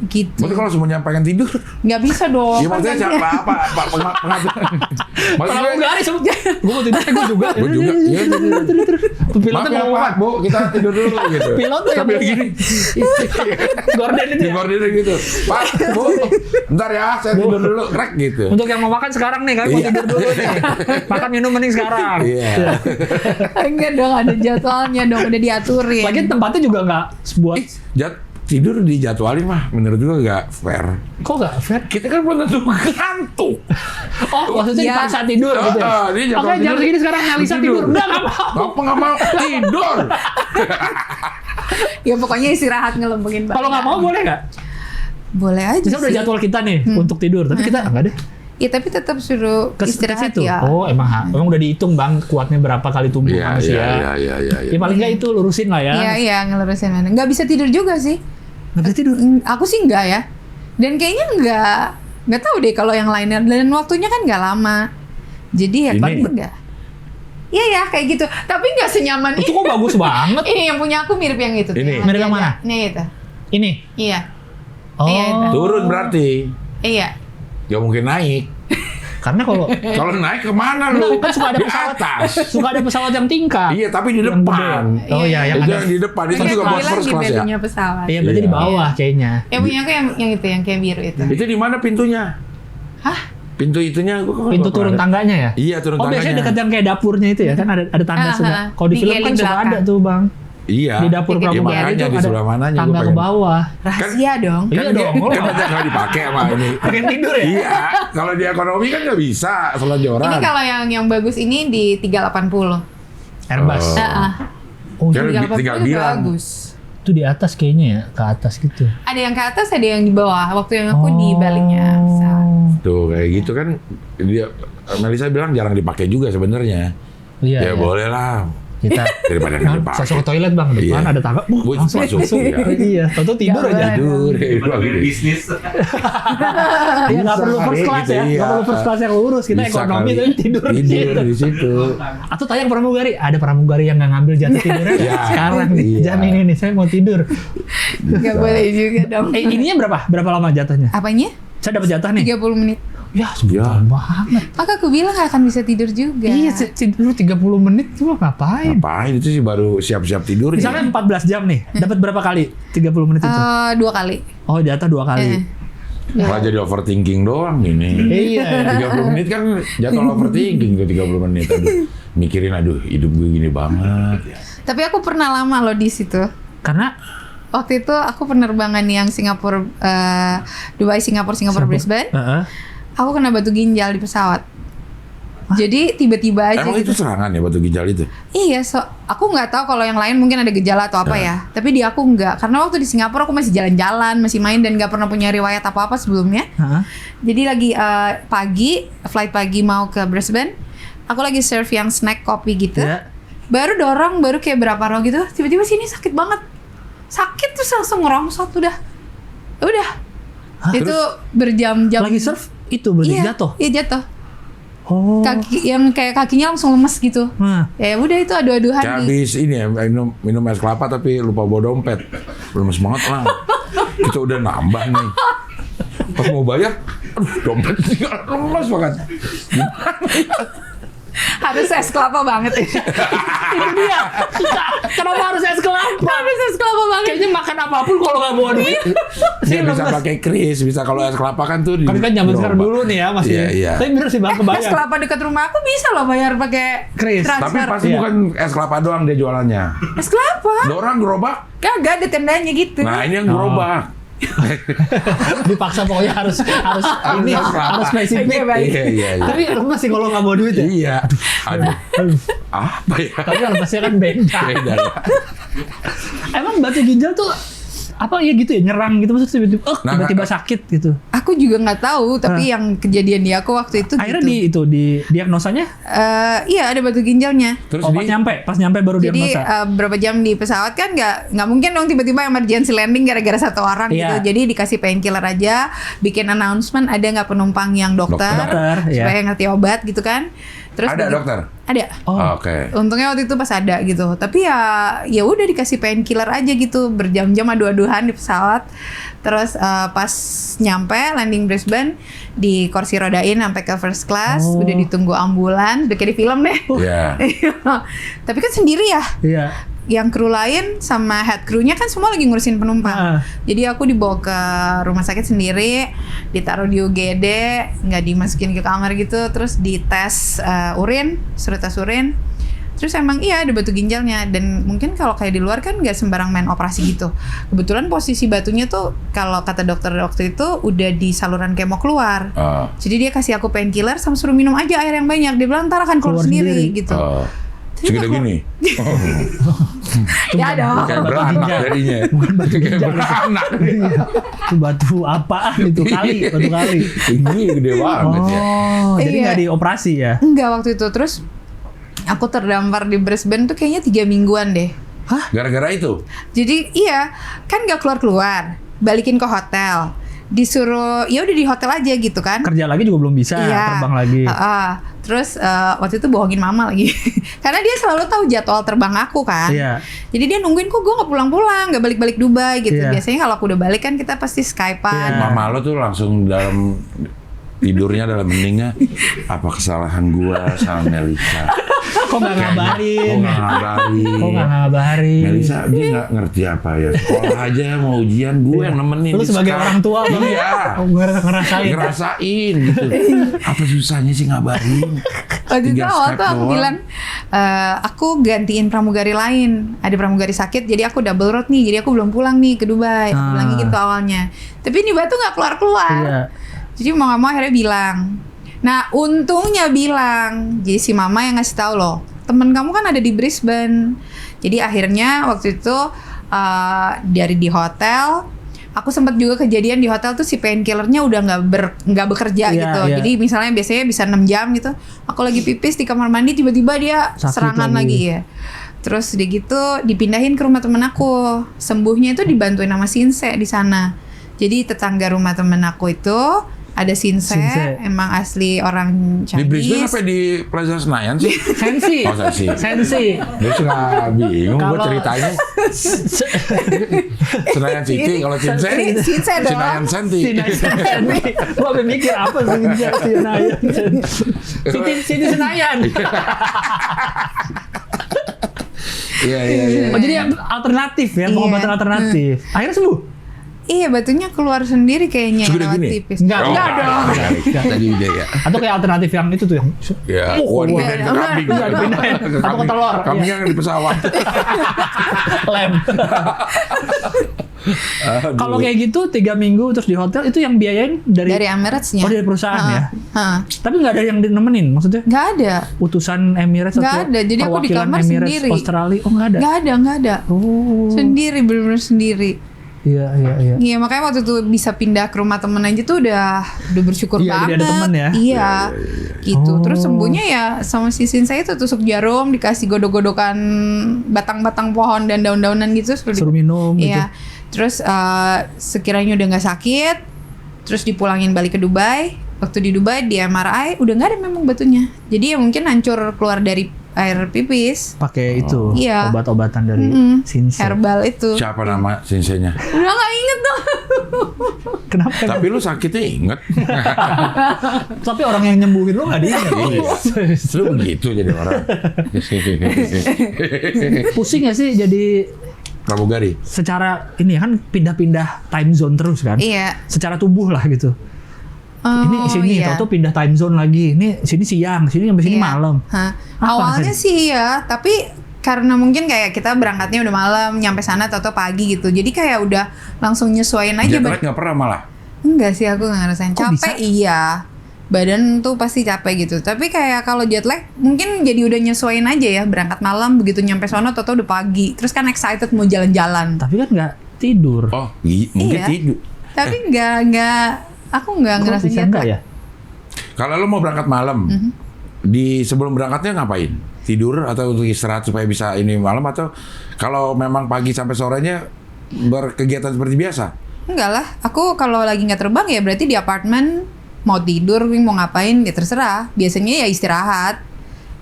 Gitu. Berarti kalau semuanya pengen tidur? Nggak bisa dong. Ya maksudnya siapa? Apa pengatur? Kalau nggak ada semua. Gue mau tidur, gue juga. Gue juga. Iya. Pilotnya ngomong, Pak, Bu, kita tidur dulu gitu. Pilotnya sambil gini. Gordon gitu. Pak, Bu, bentar ya, saya tidur dulu. Rek gitu. Untuk yang mau makan sekarang nih, kami mau tidur dulu nih. Makan minum mending sekarang. Iya. Enggak dong, ada jadwalnya dong, udah diaturin. Lagian tempatnya juga nggak sebuah. Tidur dijadwalin mah menurut gue nggak fair. Kok nggak fair? Kita kan belum tentu ngantuk. Oh, maksudnya dipaksa tidur gitu ya? Oke, jam segini sekarang Alisa tidur. Nggak mau. Nggak mau tidur. Ya pokoknya istirahat ngelembungin badan. Kalau nggak mau boleh nggak? Boleh aja Misalnya udah sih. jadwal kita nih untuk tidur, tapi kita enggak deh. Ya tapi tetap suruh Ke istirahat situ. ya. Oh, emang udah dihitung Bang kuatnya berapa kali tubuh manusia. Iya. Ya paling nggak itu lurusin lah ya. Iya, ngelurusin mana. Nggak bisa tidur juga sih. Nggak bisa tidur. Aku sih nggak ya. Dan kayaknya nggak tahu deh kalau yang lainnya. Dan waktunya kan nggak lama. Jadi ya Ini. paling enggak. Iya ya kayak gitu. Tapi nggak senyaman Itu kok bagus banget. Ini yang punya aku mirip yang itu. Ini. Mirip yang mana? Ini itu. Ini. Iya. Oh. Iya, itu. Turun berarti. Iya. Gak mungkin naik. Karena kalau Naik kemana lu? kan suka ada Di pesawat atas. Suka ada pesawat yang tingkat. Iya, tapi di Yang depan. gede. Oh iya, yang Itu ada. yang di depan itu Makanya juga aku buat bilang first di class ya. bednya pesawat. Iya, berarti di Iya. bawah kayaknya. Yang punya aku yang itu yang kayak biru itu. Itu di mana pintunya? Hah? Pintu itunya gua kok Pintu nggak turun pernah tangganya ya? Iya, turun Oh, tangganya. biasanya dekat yang kayak dapurnya itu ya, kan ada tanda Ah, sudah. ah. Kalau di Di film kan geli suka belakang. ada tuh, Bang. Iya. Di dapur Di pramugari makanya itu di ada sebelah mananya tangga gua ke pengen. bawah. Rahasia dong. Iya dong. Kan banyak nggak dipakai sama ini. Pengen tidur ya? Iya, kalau di ekonomi kan nggak bisa selonjoran. Ini kalau yang bagus ini di 380. Airbus. Oh. Oh, Kan itu, tinggal itu bilang. bagus. itu di atas kayaknya ya, ke atas gitu. Ada yang ke atas, ada yang di bawah. Waktu yang aku di baliknya pesawat. Tuh kayak gitu kan dia Melisa bilang jarang dipakai juga sebenarnya. Iya. Ya boleh lah. Kita Daripada nggak dipakai. saya ke toilet Bang, depan Iya. ada tangga. Bu, Langsung masuk. Iya. Iya, tentu tidur Gak aja. boleh. Tidur. bisnis. Iya, nggak perlu Bisa first kali class gitu, ya, iya. nggak perlu first class yang lurus. Kita Bisa ekonomi kali. tapi tidur di situ. di situ. Atau tayang pramugari, ada pramugari yang nggak ngambil jatah tidurnya Iya. sekarang nih. Iya. Jam ini saya mau tidur. Gak boleh juga dong. Ininya berapa? Berapa lama jatahnya? Apanya? Saya dapat jatah nih. 30 menit. Ya, sebentar banget. Maka aku bilang gak akan bisa tidur juga. Iya, tidur 30 menit cuma ngapain? Ngapain itu sih baru siap-siap tidur. Misalnya 14 jam nih, dapat berapa kali 30 menit itu? 2 kali. Oh, jatah 2 kali. Malah jadi overthinking doang ini. Iya. 30 menit kan jatuh overthinking tuh 30 menit. Aduh, mikirin aduh hidup gue gini banget. Ya. Tapi aku pernah lama loh di situ. Karena Waktu itu aku penerbangan yang Singapura, Dubai, Singapura, Brisbane. Aku kena batu ginjal di pesawat. Jadi tiba-tiba aja Emang gitu. itu serangan ya batu ginjal itu? Iya, aku nggak tahu kalau yang lain mungkin ada gejala atau apa ya. Tapi di aku nggak, karena waktu di Singapura aku masih jalan-jalan, masih main dan nggak pernah punya riwayat apa-apa sebelumnya. Jadi lagi flight pagi mau ke Brisbane, aku lagi serve yang snack kopi gitu. Ya. Baru kayak berapa row gitu, tiba-tiba sini sakit banget. Sakit terus langsung ngerongsot udah. Itu berjam-jam. lagi surf itu berarti jatuh. Iya jatuh. Oh. Yang kayak kakinya langsung lemes gitu. Nah. Ya udah itu adu-aduhan Kayak habis ini ya minum es kelapa tapi lupa bawa dompet. Lemes banget lah. Kita udah nambah nih. Pas mau bayar, aduh dompet tinggal lemes banget. Harus es kelapa banget. Itu dia. Kenapa harus es kelapa? Harus es kelapa banget. Kayaknya makan apapun kalau nggak bawa duit. Dia bisa pakai kris, bisa kalau es kelapa kan tuh. Tapi kan zaman sekarang dulu nih ya masih. Iya. Tapi bener sih Bang, Es kebayang. kelapa dekat rumah aku bisa loh bayar pakai Kris. Tapi transfer. pasti Iya. bukan es kelapa doang dia jualannya. Es kelapa. Ada orang gerobak. Kagak ada tendanya gitu. Nah ini yang gerobak. Dipaksa pokoknya harus ini es kelapa. harus spesifik. Iya. Tapi masih kalau nggak bawa duit ya. Iya. Aduh. Apa ya? Tapi kan pasti kan beda. Beda ya. Emang batu ginjal tuh apa ya gitu ya, nyerang gitu maksudnya tiba-tiba sakit gitu. Aku juga nggak tahu, tapi yang kejadian di aku waktu itu Akhirnya gitu. di diagnosanya Iya ada batu ginjalnya. Terus pas nyampe baru Jadi diagnosa. berapa jam di pesawat kan nggak mungkin dong tiba-tiba emergency landing gara-gara satu orang Iya. gitu. Jadi dikasih painkiller aja, bikin announcement ada nggak penumpang yang dokter, Dokter, iya. supaya ngerti obat gitu kan. Terus ada dokter? Ada. Oh. Oke. Untungnya waktu itu pas ada gitu. Tapi ya udah dikasih painkiller aja gitu, berjam-jam adu-aduhan di pesawat. Terus pas nyampe landing Brisbane di kursi rodain sampai ke first class, udah ditunggu ambulan, udah kayak di film deh. Iya. Tapi kan sendiri ya. Iya. Yang kru lain sama head krunya kan semua lagi ngurusin penumpang. Jadi aku dibawa ke rumah sakit sendiri, ditaruh di UGD, nggak dimasukin ke kamar gitu, terus dites urin, suruh tes urin. Terus emang iya ada batu ginjalnya, dan mungkin kalau kayak di luar kan nggak sembarang main operasi gitu. Kebetulan posisi batunya tuh kalau kata dokter waktu itu udah di saluran kemo keluar. Jadi dia kasih aku painkiller sama suruh minum aja air yang banyak. Dia bilang ntar akan keluar sendiri gitu. Segede gini. Ya dong. Kayak beranak jadinya. Bukan batu Kayak ginjal. beranak. Itu batu apaan itu batu kali. Ini gede banget ya. Oh, jadi Iya. nggak dioperasi ya? Enggak waktu itu. Terus aku terdampar di Brisbane tuh kayaknya 3 mingguan deh. Gara-gara itu. Jadi iya, kan nggak keluar-keluar, balikin ke hotel, disuruh ya udah di hotel aja gitu kan. Kerja lagi juga belum bisa, terbang lagi. Terus waktu itu bohongin mama lagi, karena dia selalu tahu jadwal terbang aku kan. Iya. Jadi dia nungguin kok gue nggak pulang-pulang, nggak balik-balik Dubai gitu. Iya. Biasanya kalau aku udah balik kan kita pasti Skypean. Mama lo tuh langsung dalam tidurnya dalam heningnya, apa kesalahan gua sama Melisa? Kok nggak ngabarin? Kok nggak ngabarin? Melisa dia nggak ngerti apa ya. Sekolah aja mau ujian gue yang nemenin. Lu sebagai orang tua Bang, iya. Ngerasain gitu. Apa susahnya sih ngabarin? Waktu itu Tinggal awal Skype tuh aku doang. bilang aku gantiin pramugari lain. Ada pramugari sakit, jadi aku double road nih. Jadi aku belum pulang nih ke Dubai. Aku bilangnya gitu awalnya. Tapi ini batu nggak keluar-keluar. Iya. Jadi mau nggak mau akhirnya bilang. Nah untungnya bilang. Jadi si mama yang ngasih tahu loh. Temen kamu kan ada di Brisbane. Jadi akhirnya waktu itu dari di hotel. Aku sempat juga kejadian di hotel tuh si painkillernya udah nggak bekerja Iya, gitu. iya. Jadi misalnya biasanya bisa 6 jam gitu. Aku lagi pipis di kamar mandi tiba-tiba dia Sakit serangan lagi ya. Terus dia gitu dipindahin ke rumah temen aku. Sembuhnya itu dibantuin sama Sinse di sana. Jadi tetangga rumah temen aku itu ada Sinse. Emang asli orang Di Brisbane Chinese. apa di Plaza Senayan sih? Sensi. Oh, Sensi. Sensi. Dia suka bingung gue Kalau- ceritanya. Senayan City kalau Cinse. Sinse dong. Senayan Senti. Sinayan. Gua sampai mikir apa Sinayan. Siti Senayan. Iya iya iya. Oh jadi alternatif ya, pengobatan alternatif. Akhirnya sembuh. Iya batunya keluar sendiri kayaknya Segede lewat gini? tipis. Enggak dong. Tadi dia ya. Atau kayak alternatif yang itu tuh yang Ya, Oh, dipindahin ke kambing. Iya, dipindahin. Atau ke telur. Kambingnya yang di pesawat. lem. Kalau kayak gitu 3 minggu terus di hotel itu yang biayain dari Emirates-nya. Oh dari perusahaan ya. Hah. Tapi nggak ada yang nemenin maksudnya? Nggak ada. Utusan Emirates Nggak atau ada, jadi aku di perwakilan kamar Emirates sendiri. Australia? Oh nggak ada. Nggak ada. Oh. Sendiri, bener-bener sendiri. Iya. Iya, makanya waktu itu bisa pindah ke rumah temen aja tuh udah bersyukur Iya, banget. ada temen ya? Iya, gitu. Oh. Terus sembuhnya ya sama sisin saya itu tusuk jarum, dikasih godok-godokan batang-batang pohon dan daun-daunan gitu. Suruh minum gitu. Iya. Terus sekiranya udah nggak sakit, terus dipulangin balik ke Dubai. Waktu di Dubai di MRI udah nggak ada memang batunya. Jadi ya mungkin hancur keluar dari air pipis. Pakai itu Iya. obat-obatan dari Sinse. Herbal itu. Siapa nama sinsenya? Udah nggak inget dong. Kenapa? Tapi lu sakitnya inget. Tapi orang yang nyembuhin lu nggak diingat. Iya. Lu begitu jadi orang. Pusing gak sih jadi Pramugari. secara ini kan pindah-pindah time zone terus kan? Iya. Secara tubuh lah gitu. Ini sini iya. tau-tau pindah time zone lagi. Ini sini siang, sini sampai sini Iya. malam. Hah. Apa Awalnya rasanya? sih ya, tapi karena mungkin kayak kita berangkatnya udah malam, nyampe sana atau pagi gitu. Jadi kayak udah langsung nyesuaiin aja. Jet lag nggak pernah malah. Enggak sih, aku nggak ngerasain. Kok Capek bisa? iya. Badan tuh pasti capek gitu. Tapi kayak kalau jet lag mungkin jadi udah nyesuaiin aja ya. Berangkat malam, begitu nyampe sono tau-tau udah pagi. Terus kan excited mau jalan-jalan. Tapi kan nggak tidur. Oh, mungkin Iya. tidur. Tapi nggak, aku nggak Kok ngerasain bisa jet enggak lag. ya? Kalau lu mau berangkat malam, di sebelum berangkatnya ngapain? Tidur atau untuk istirahat supaya bisa ini malam, atau kalau memang pagi sampai sorenya berkegiatan seperti biasa? Enggak lah, aku kalau lagi nggak terbang ya berarti di apartemen mau tidur, mau ngapain ya terserah. Biasanya ya istirahat,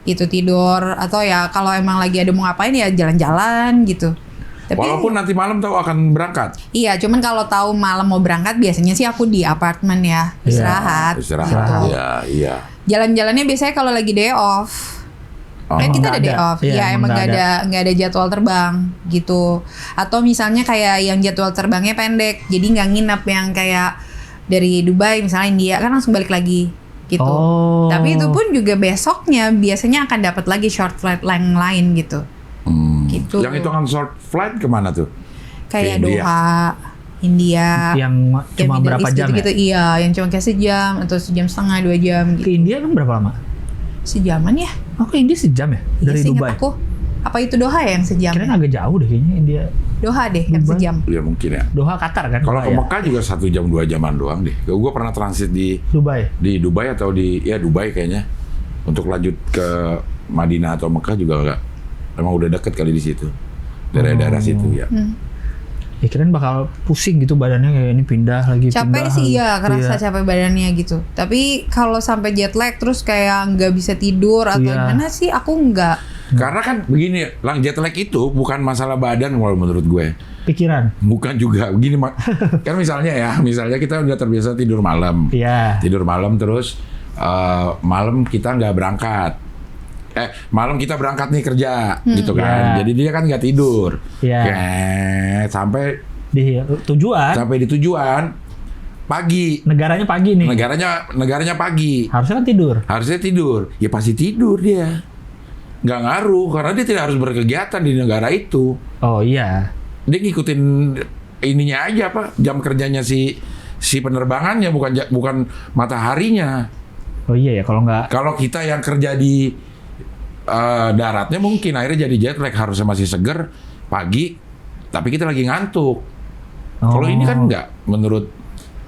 gitu tidur atau ya kalau emang lagi ada mau ngapain ya jalan-jalan gitu. Tapi Walaupun nanti malam tahu akan berangkat. iya, cuman kalau tahu malam mau berangkat biasanya sih aku di apartemen ya istirahat. Istirahat. gitu. Iya. Jalan-jalannya biasanya kalau lagi day off. Oh. Kan kita Nggak ada day ada. off. Iya, Iya, emang nggak nggak ada jadwal terbang gitu. Atau misalnya kayak yang jadwal terbangnya pendek, jadi nggak nginep yang kayak dari Dubai misalnya India kan langsung balik lagi gitu. Oh. Tapi itu pun juga besoknya biasanya akan dapat lagi short flight yang lain gitu. Gitu. Yang itu kan short flight kemana tuh? Kayak Ke India. Doha, India. Yang Ya, cuma Middle berapa East jam gitu-gitu, ya? Iya, yang cuma kayak sejam atau sejam setengah 2 jam Ke gitu. India kan berapa lama? Sejaman ya? Oh, ke India sejam ya? Dari Dubai? Aku. Apa itu Doha ya yang sejam? Kirain agak jauh deh kayaknya India. Doha deh yang sejam. Ya mungkin ya. Doha Qatar kan? Kalau ke Mekah juga 1 jam 2 jaman doang deh. Gue pernah transit di Dubai atau Dubai kayaknya. Untuk lanjut ke Madinah atau Mekah juga enggak. Emang udah deket kali di situ. Daerah-daerah situ ya. Ya kirain bakal pusing gitu badannya kayak ini pindah lagi. Capek sih ya, kerasa capek badannya gitu. Tapi kalau sampai jet lag terus kayak nggak bisa tidur atau gimana sih, aku nggak. Karena kan begini, jet lag itu bukan masalah badan kalau menurut gue. Pikiran. Bukan juga begini, kan misalnya kita udah terbiasa tidur malam. Iya. Tidur malam terus malam kita nggak berangkat. Malam kita berangkat nih kerja, gitu kan. Jadi dia kan nggak tidur. Sampai di tujuan. Sampai di tujuan pagi. Negaranya pagi nih. Negaranya pagi. Harusnya kan tidur. Harusnya tidur. Ya pasti tidur dia. Nggak ngaruh karena dia tidak harus berkegiatan di negara itu. Oh iya. Dia ngikutin ininya aja jam kerjanya si penerbangannya bukan mataharinya. Oh iya ya kalau kita yang kerja di daratnya mungkin akhirnya jadi jet lag, harusnya masih seger pagi tapi kita lagi ngantuk. Kalau ini kan enggak, menurut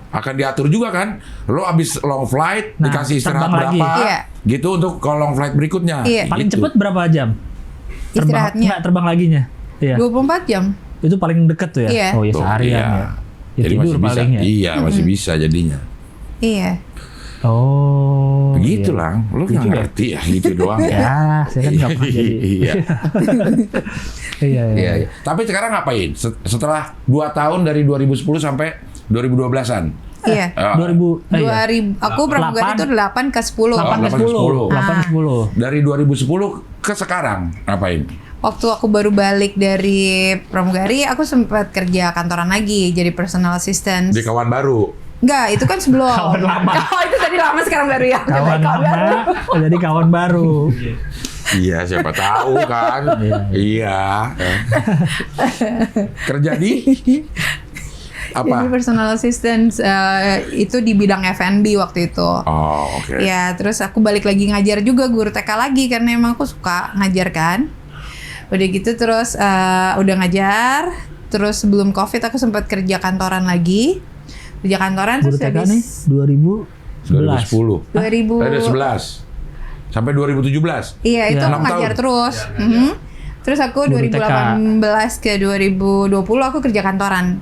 akan diatur juga kan, lo abis long flight dikasih istirahat berapa gitu untuk kalau long flight berikutnya. Paling cepet berapa jam istirahatnya? Terbang laginya 24 jam itu paling deket tuh ya. Oh ya seharian ya jadi tidur masih paling bisa, masih bisa jadinya. Oh, begitu lah, lu nggak ngerti ya gitu doang. Ya, saya kan nggak pernah jadi. Iya. Tapi sekarang ngapain? Setelah 2 tahun dari 2010 sampai 2012-an. Iya. 2000. Aku pramugari itu 8 ke 10. 8 ke 10. Dari 2010 ke sekarang ngapain? Waktu aku baru balik dari pramugari, aku sempat kerja kantoran lagi, jadi personal assistant. Di kawan baru. Enggak, itu kan sebelum. Kawan lama. Oh, itu tadi lama, sekarang baru ya. Kawan lama, jadi kawan baru. Iya, siapa tahu kan. Iya. Kerja di apa? Jadi personal assistant itu di bidang F&B waktu itu. Oh, oke. Ya, terus aku balik lagi ngajar juga, guru TK lagi karena emang aku suka ngajar kan. Udah gitu terus udah ngajar, terus sebelum Covid aku sempat kerja kantoran lagi. Kerja kantoran terus TK nih 2010. 2011 sampai 2017. Iya, itu aku ngajar terus. Terus aku 2018 ke 2020 aku kerja kantoran.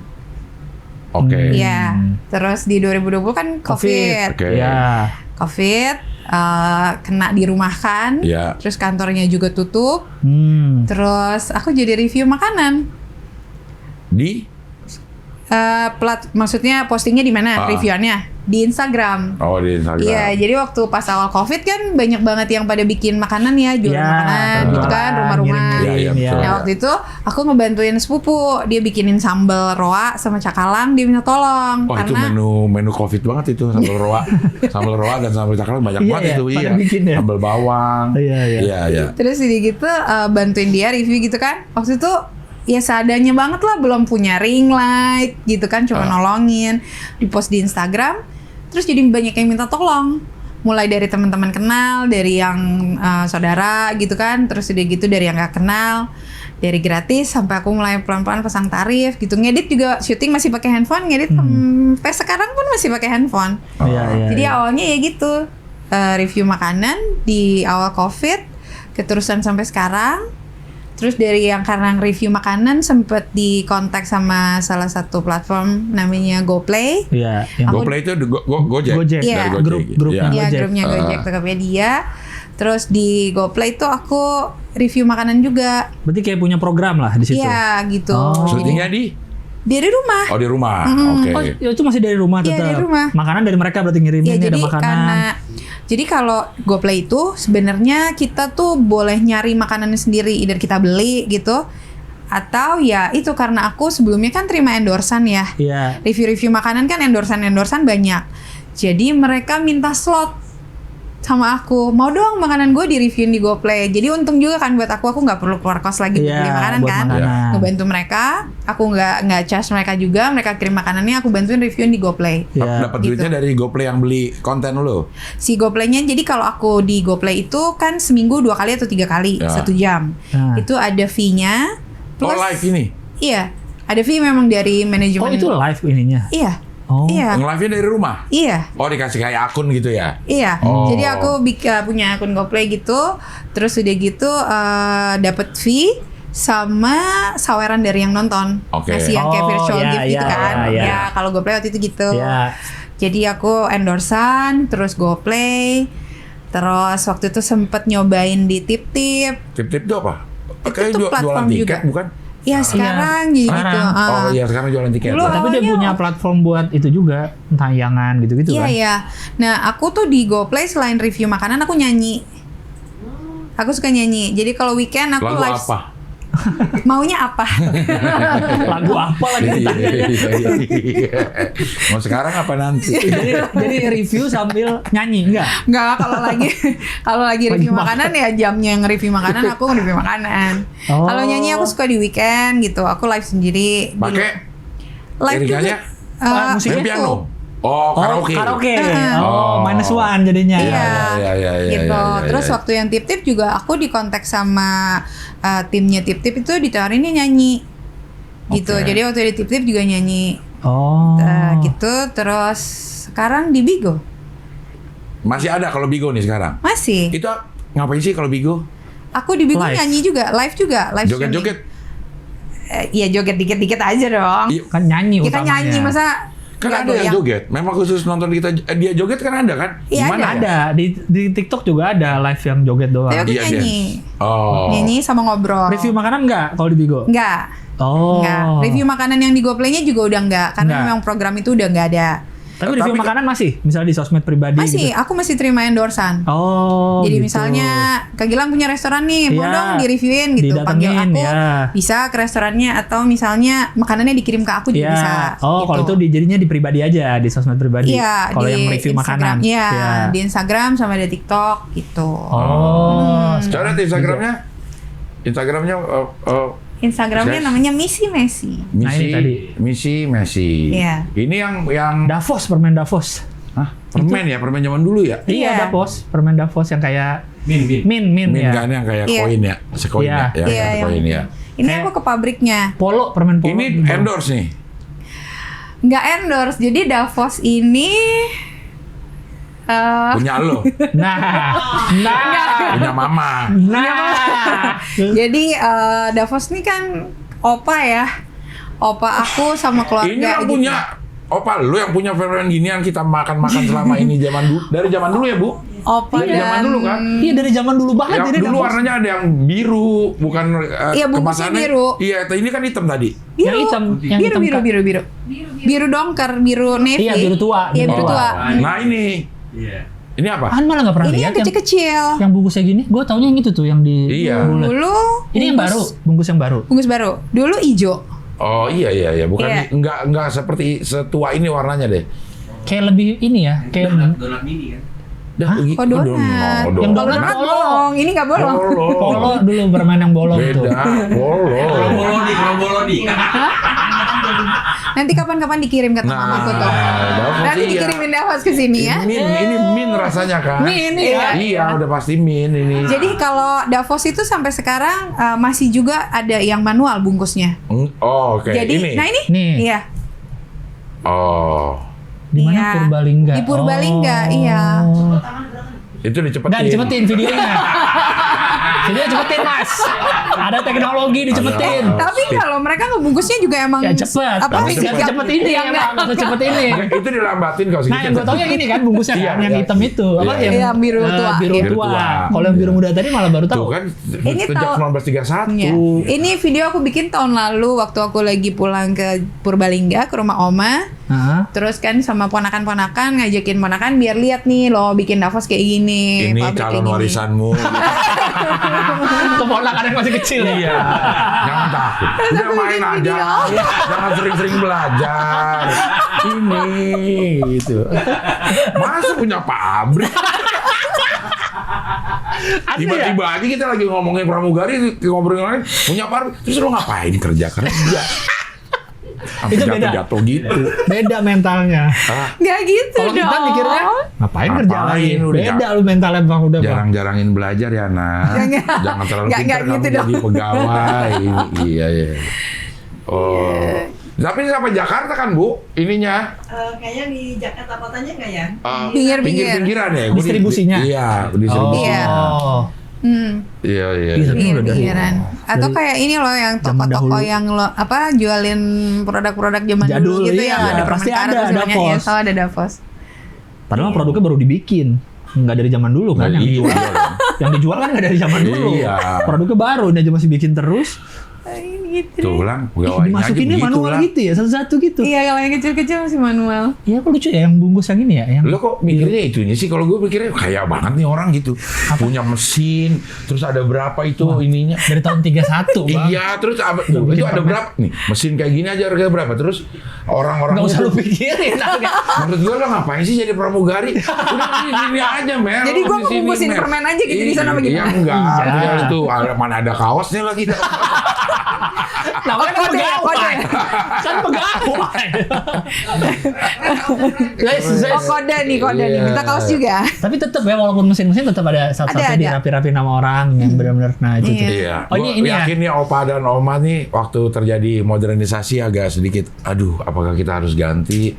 Oke. Iya. Terus di 2020 kan Covid. Iya. Covid, kena dirumahkan. Iya. Terus kantornya juga tutup. Terus aku jadi review makanan. Di? Maksudnya postingnya di mana? Reviewannya di Instagram. Oh, di Instagram. Iya, jadi waktu pas awal Covid kan banyak banget yang pada bikin makanan ya, jualan makanan gitu kan, rumah-rumah. Nah, waktu itu aku ngebantuin sepupu, dia bikinin sambal roa sama cakalang, dia minta tolong. Oh, karena itu menu Covid banget itu, sambal roa. Sambal roa dan sambal cakalang banyak banget itu, iya. Sambal bawang. Iya. Terus jadi gitu bantuin dia review gitu kan. Waktu itu ya seadanya banget lah, belum punya ring light gitu kan, cuma nolongin, di post di Instagram. Terus jadi banyak yang minta tolong, mulai dari teman-teman kenal, dari yang saudara gitu kan, terus udah gitu dari yang gak kenal, dari gratis sampai aku mulai pelan-pelan pasang tarif gitu. Ngedit juga, syuting masih pakai handphone, ngedit sampai sekarang pun masih pakai handphone. Jadi awalnya ya gitu, review makanan di awal Covid, keterusan sampai sekarang. Terus dari yang karena review makanan sempet dikontak sama salah satu platform namanya GoPlay. Iya. GoPlay itu Gojek. Iya. Grupnya Gojek, Tokopedia. Terus di GoPlay itu aku review makanan juga. Berarti kayak punya program lah di situ. Iya gitu. Syutingnya di rumah. Oh, di rumah. Oke. Oh, itu masih dari rumah tetap. Iya, dari rumah. Makanan dari mereka berarti ngirimin ada makanan. Jadi kalau GoPlay itu sebenarnya kita tuh boleh nyari makanannya sendiri, either kita beli gitu, atau ya itu karena aku sebelumnya kan terima endorsan ya. Iya. Review-review makanan kan endorsan banyak. Jadi mereka minta slot. sama aku, mau dong makanan gue di-reviewin di GoPlay. Jadi untung juga kan buat aku nggak perlu keluar kos lagi beli makanan kan. Ngebantu mereka, aku nggak charge mereka juga, mereka kirim makanannya, aku bantuin reviewin di GoPlay. Dapat duitnya dari GoPlay yang beli konten lo? Si GoPlay-nya, jadi kalau aku di GoPlay itu kan seminggu 2 kali atau 3 kali, 1 jam. Itu ada fee-nya. Plus, live ini? Iya, ada fee memang dari manajemen. Oh itu live ininya? Iya. Oh. Iya. Nge-live-nya dari rumah? Iya. Oh dikasih kayak akun gitu ya? Iya. Jadi aku punya akun GoPlay gitu, terus udah gitu dapat fee sama saweran dari yang nonton. Ngasih yang kayak virtual gift gitu kan. Ya kalau GoPlay waktu itu gitu. Jadi aku endorsan, terus GoPlay, terus waktu itu sempet nyobain di Tip-Tip. Tip-Tip itu apa? Kayak jualan tiket juga. Bukan? Ya sekarang jadi gitu. Oh iya sekarang jualan tiket. Tapi dia punya platform buat itu juga, tayangan gitu-gitu kan. Iya. Nah aku tuh di GoPlay selain review makanan aku nyanyi. Aku suka nyanyi. Jadi kalau weekend aku lagu live. Apa? Maunya apa? Lagu apa lagi? Mau sekarang apa nanti? jadi review sambil nyanyi enggak? Enggak, kalau lagi review makanan ya jamnya nge-review makanan aku nge-review makanan. Kalau nyanyi aku suka di weekend gitu. Aku live sendiri. Pakai live juga musiknya piano. Oh, karaoke. -1 jadinya. Iya. Gitu. Terus waktu yang Tip-Tip juga aku dikontak sama timnya Tip-Tip itu ditawarinnya nyanyi. Gitu. Jadi waktu di Tip-Tip juga nyanyi. Gitu. Terus sekarang di Bigo. Masih ada kalau Bigo nih sekarang? Masih. Itu ngapain sih kalau Bigo? Aku di Bigo nyanyi juga, live Joget-joget? Iya joget dikit-dikit aja dong. Kan nyanyi kita utamanya. Nyanyi masa kan ada yang joget. Memang khusus nonton kita dia joget kan ada kan? Iya ada. Di TikTok juga ada live yang joget doang. Tapi aku nyanyi. Nyanyi sama ngobrol. Review makanan enggak kalau di Bigo? Enggak. Enggak. Review makanan yang di GoPlay-nya juga udah enggak. Karena memang program itu udah enggak ada. Tapi review makanan masih? Misalnya di sosmed pribadi masih, gitu? aku masih terima endorsan. Jadi gitu. Misalnya Kak Gilang punya restoran nih, mau dong di-reviewin gitu. Panggil aku, bisa ke restorannya. Atau misalnya makanannya dikirim ke aku juga bisa. Gitu. Kalau itu jadinya di pribadi aja, di sosmed pribadi. Kalau yang review Instagram, makanan. Di Instagram sama di TikTok gitu. Cara di Instagramnya namanya Misi Messi. Misi Messi. Iya. Ini yang Davos, permen Davos. Hah? Permen ya, permen zaman dulu ya? Iya, Davos, permen Davos yang kayak min ya. Kan yang kayak koin ya, sekoin ya, koin ya. Ini aku ke pabriknya. Permen Polo. Ini endorse nih. Nggak endorse. Jadi Davos ini punya lo. Punya mama. Jadi Davos ini kan opa ya. Opa aku sama keluarga. Ini yang punya opa lu yang punya permen ginian kita makan-makan selama ini dari zaman dulu ya, Bu? Opa dari zaman dulu kan? Iya dari zaman dulu banget. Jadi dulu warnanya ada yang biru, bukan kemasannya biru. Iya, ini kan hitam tadi. Yang hitam, biru dongker, biru navy. Iya, biru tua. Iya, biru tua. Nah, ini. Ini apa? Malah nggak pernah lihat. Ini yang kecil-kecil. Yang bungkusnya gini, gue taunya yang itu tuh yang di. Iya. Dulu. Ini yang baru, bungkus yang baru. Bungkus baru. Dulu hijau. Oh iya, bukan enggak seperti setua ini warnanya deh. Kayak lebih ini ya, kayak donat mini kan. Kok donat? Yang donat bolong. Ini nggak bolong. Polo dulu permen yang bolong itu. Beda, bolong. Nanti kapan-kapan dikirim ke teman aku tuh. Nanti dikirimin Davos ke sini ya. Ini min rasanya kan? Min ya. Iya, udah pasti min ini. Jadi kalau Davos itu sampai sekarang masih juga ada yang manual bungkusnya. Oh, oke. Jadi, ini. nah ini? Iya. Oh. Di mana? Purbalingga. Di Purbalingga, iya. Itu dicepetin. Nggak dicepetin videonya. Videonya cepetin Mas. Ada teknologi dicepetin. Tapi kalau mereka ngebungkusnya juga emang ya cepet. Apa cepet ini yang nggak cepet ini. Itu dilambatin kalau segitu. Nah yang gue tau yang ini kan bungkusnya kan yang hitam itu. Apa yang biru tua. Biru tua. Kalau yang biru muda tadi malah baru tahu. Tuh kan ini sejak 1931. Ini video aku bikin tahun lalu waktu aku lagi pulang ke Purbalingga ke rumah Oma. Terus kan sama ponakan-ponakan ngajakin ponakan biar lihat nih lo bikin Davos kayak gini. Ini calon warisanmu. Keponakan yang masih kecil. Iya. Jangan takut. Udah main aja. Jangan sering-sering belajar. Ini gitu. Masa punya pabrik? Tiba-tiba aja kita lagi ngomongin pramugari, ngobrolin punya Parmi, terus lu ngapain kerja? Itu beda. Jatuh gitu. Beda mentalnya. Nggak gitu Kalau dong. kita mikirnya ngapain kerja lain? Udah Beda lu mentalnya Bang udah. Jarang-jarangin belajar ya, nak. Jangan terlalu pintar kamu gitu jadi pegawai. Iya. Oh. Tapi sampai Jakarta kan, Bu? Ininya. Kayaknya di Jakarta kotanya nggak ya? Pinggir-pinggiran ya? Distribusinya? Iya, distribusinya. Iya. Pinggir-pinggiran. Atau kayak ini loh yang toko-toko yang jualin produk-produk zaman Jadul, dulu gitu iya. yang ada Pasti permen ada karet Davos. Ya, selalu ada Davos. Padahal produknya baru dibikin. Nggak dari zaman dulu kan yang dijual. Yang dijual kan nggak dari zaman dulu. Iya. Produknya baru, dia aja masih bikin terus. Gitu. Tuh ulang pegawainya aja Dimasukinnya manual lah. gitu ya, satu-satu gitu. Iya, kalau yang kecil-kecil masih manual. Iya, kok lucu ya yang bungkus yang ini ya, yang Lo kok mikirnya itunya sih? Kalau gue pikirnya kaya banget nih orang gitu. Punya mesin, terus ada berapa itu ininya? dari tahun 31, Bang. Iya, terus itu ada berapa nih? Mesin kayak gini aja harganya berapa? Terus orang-orang Nggak usah itu- lu pikirin. Menurut gue lo ngapain sih jadi pramugari? Udah di sini aja, Mer. Jadi gua Di sini, ngebungkusin Mer. permen aja gitu di sana Iya, bagaimana? enggak. Iya. Itu mana ada kaosnya lagi. Namanya kan Kode. pegawai. Kan pegawai. Kode nih. Iya. Minta kaos juga. Tapi tetap ya, walaupun mesin-mesin tetap ada satu-satu Ada. dirapi-rapi nama orang yang benar-benar. Nah, itu tuh. Iya. Oh, Gua ini ya. yakin nih Opa dan Oma nih waktu terjadi modernisasi agak sedikit. Aduh, apakah kita harus ganti?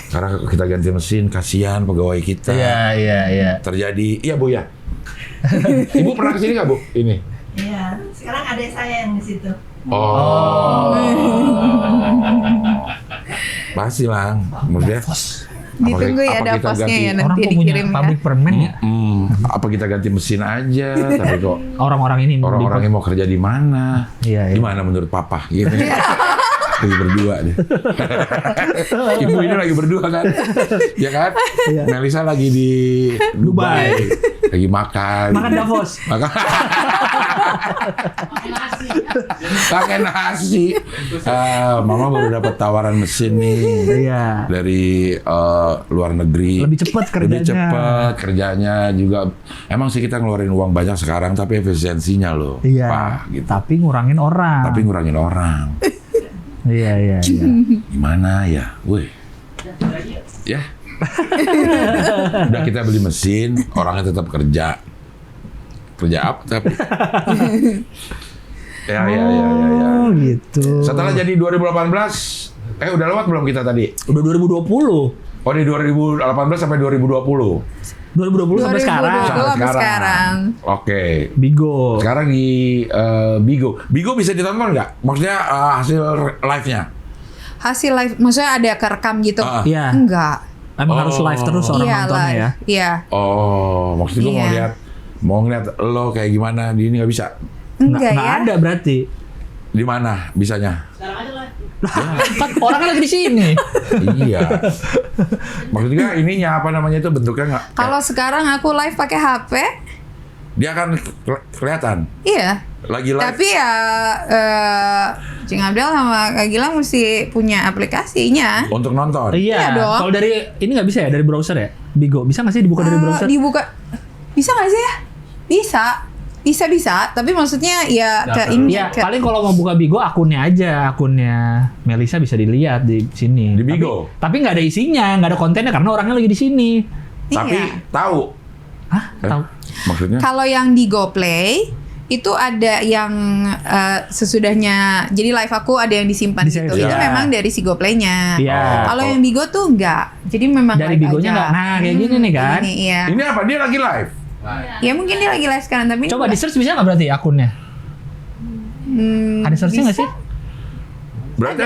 Karena kita ganti mesin, kasihan pegawai kita. Iya. Terjadi, iya Bu ya. Ibu pernah kesini nggak Bu? Ini. Iya. Sekarang ada saya yang di situ. Oh. Pasti lah, maksudnya. Ditunggu ya apa kita Davosnya ganti- ya Orang nanti kok punya dikirim ya. pabrik permen ya? Apa kita ganti mesin aja? Tapi kok Orang-orang ini orang-orang yang mau kerja di mana? Iya. Di mana menurut Papa? Gitu. Lagi berdua deh. Ibu ini lagi berdua kan? Ya kan? Melisa lagi di Dubai. Lagi makan. Makan Davos. Pakai nasi. Mama baru dapat tawaran mesin nih. Iya. Dari luar negeri. Lebih cepat kerjanya. Lebih cepat kerjanya juga. Emang sih kita ngeluarin uang banyak sekarang, tapi efisiensinya loh. Iya. Pak, gitu. Tapi ngurangin orang. Tapi ngurangin orang. Iya. Gimana ya? Woi. Ya. Udah kita beli mesin, orangnya tetap kerja. Kerja apa tapi? Ya. Oh, gitu. Setelah jadi 2018, udah lewat belum kita tadi? Udah 2020. Oh, di 2018 sampai 2020. 2020 sampai sekarang. 2020 sampai sekarang. Oke. Bigo. Sekarang di Bigo. Bigo bisa ditonton nggak? Maksudnya hasil live-nya? Hasil live, maksudnya ada kerekam gitu? Iya. Enggak. Emang harus live terus orang Iya, nontonnya live. ya. Iya. Oh, maksud gue Iya. mau ngeliat lo kayak gimana di ini nggak bisa? Enggak ya. ada berarti. Di mana bisanya? Kan orangnya lagi di sini. Iya. Maksudnya ininya apa namanya itu bentuknya nggak? Kalau sekarang aku live pakai HP, Dia akan kelihatan. iya. Lagi live. Tapi ya Cing Abdel sama Kak Gilang mesti punya aplikasinya. Untuk nonton. Iya Iya. dong. Kalau dari ini nggak bisa ya, dari browser ya? Bigo bisa nggak sih dibuka dari browser? Dibuka. Bisa nggak sih ya? Bisa. Tapi maksudnya ya ke ini. Iya, ke- paling kalau mau buka Bigo akunnya aja, akunnya Melisa bisa dilihat di sini. Di Bigo? Tapi nggak ada isinya, nggak ada kontennya karena orangnya lagi di sini. Tapi Iya. tahu. Hah? Tahu? Maksudnya? Kalau yang di GoPlay itu ada yang sesudahnya, jadi live aku ada yang disimpan Di gitu. save, Itu iya. memang dari si GoPlay-nya. Iya. Kalau yang Bigo tuh enggak. Jadi memang Dari live Bigonya aja. nggak? Nah, kayak gini nih kan. Ini, iya. Ini apa? Dia lagi live. Ya mungkin dia lagi live sekarang tapi ini Coba di enggak. search bisa nggak berarti akunnya? Ada searchnya nggak bisa. sih? Berarti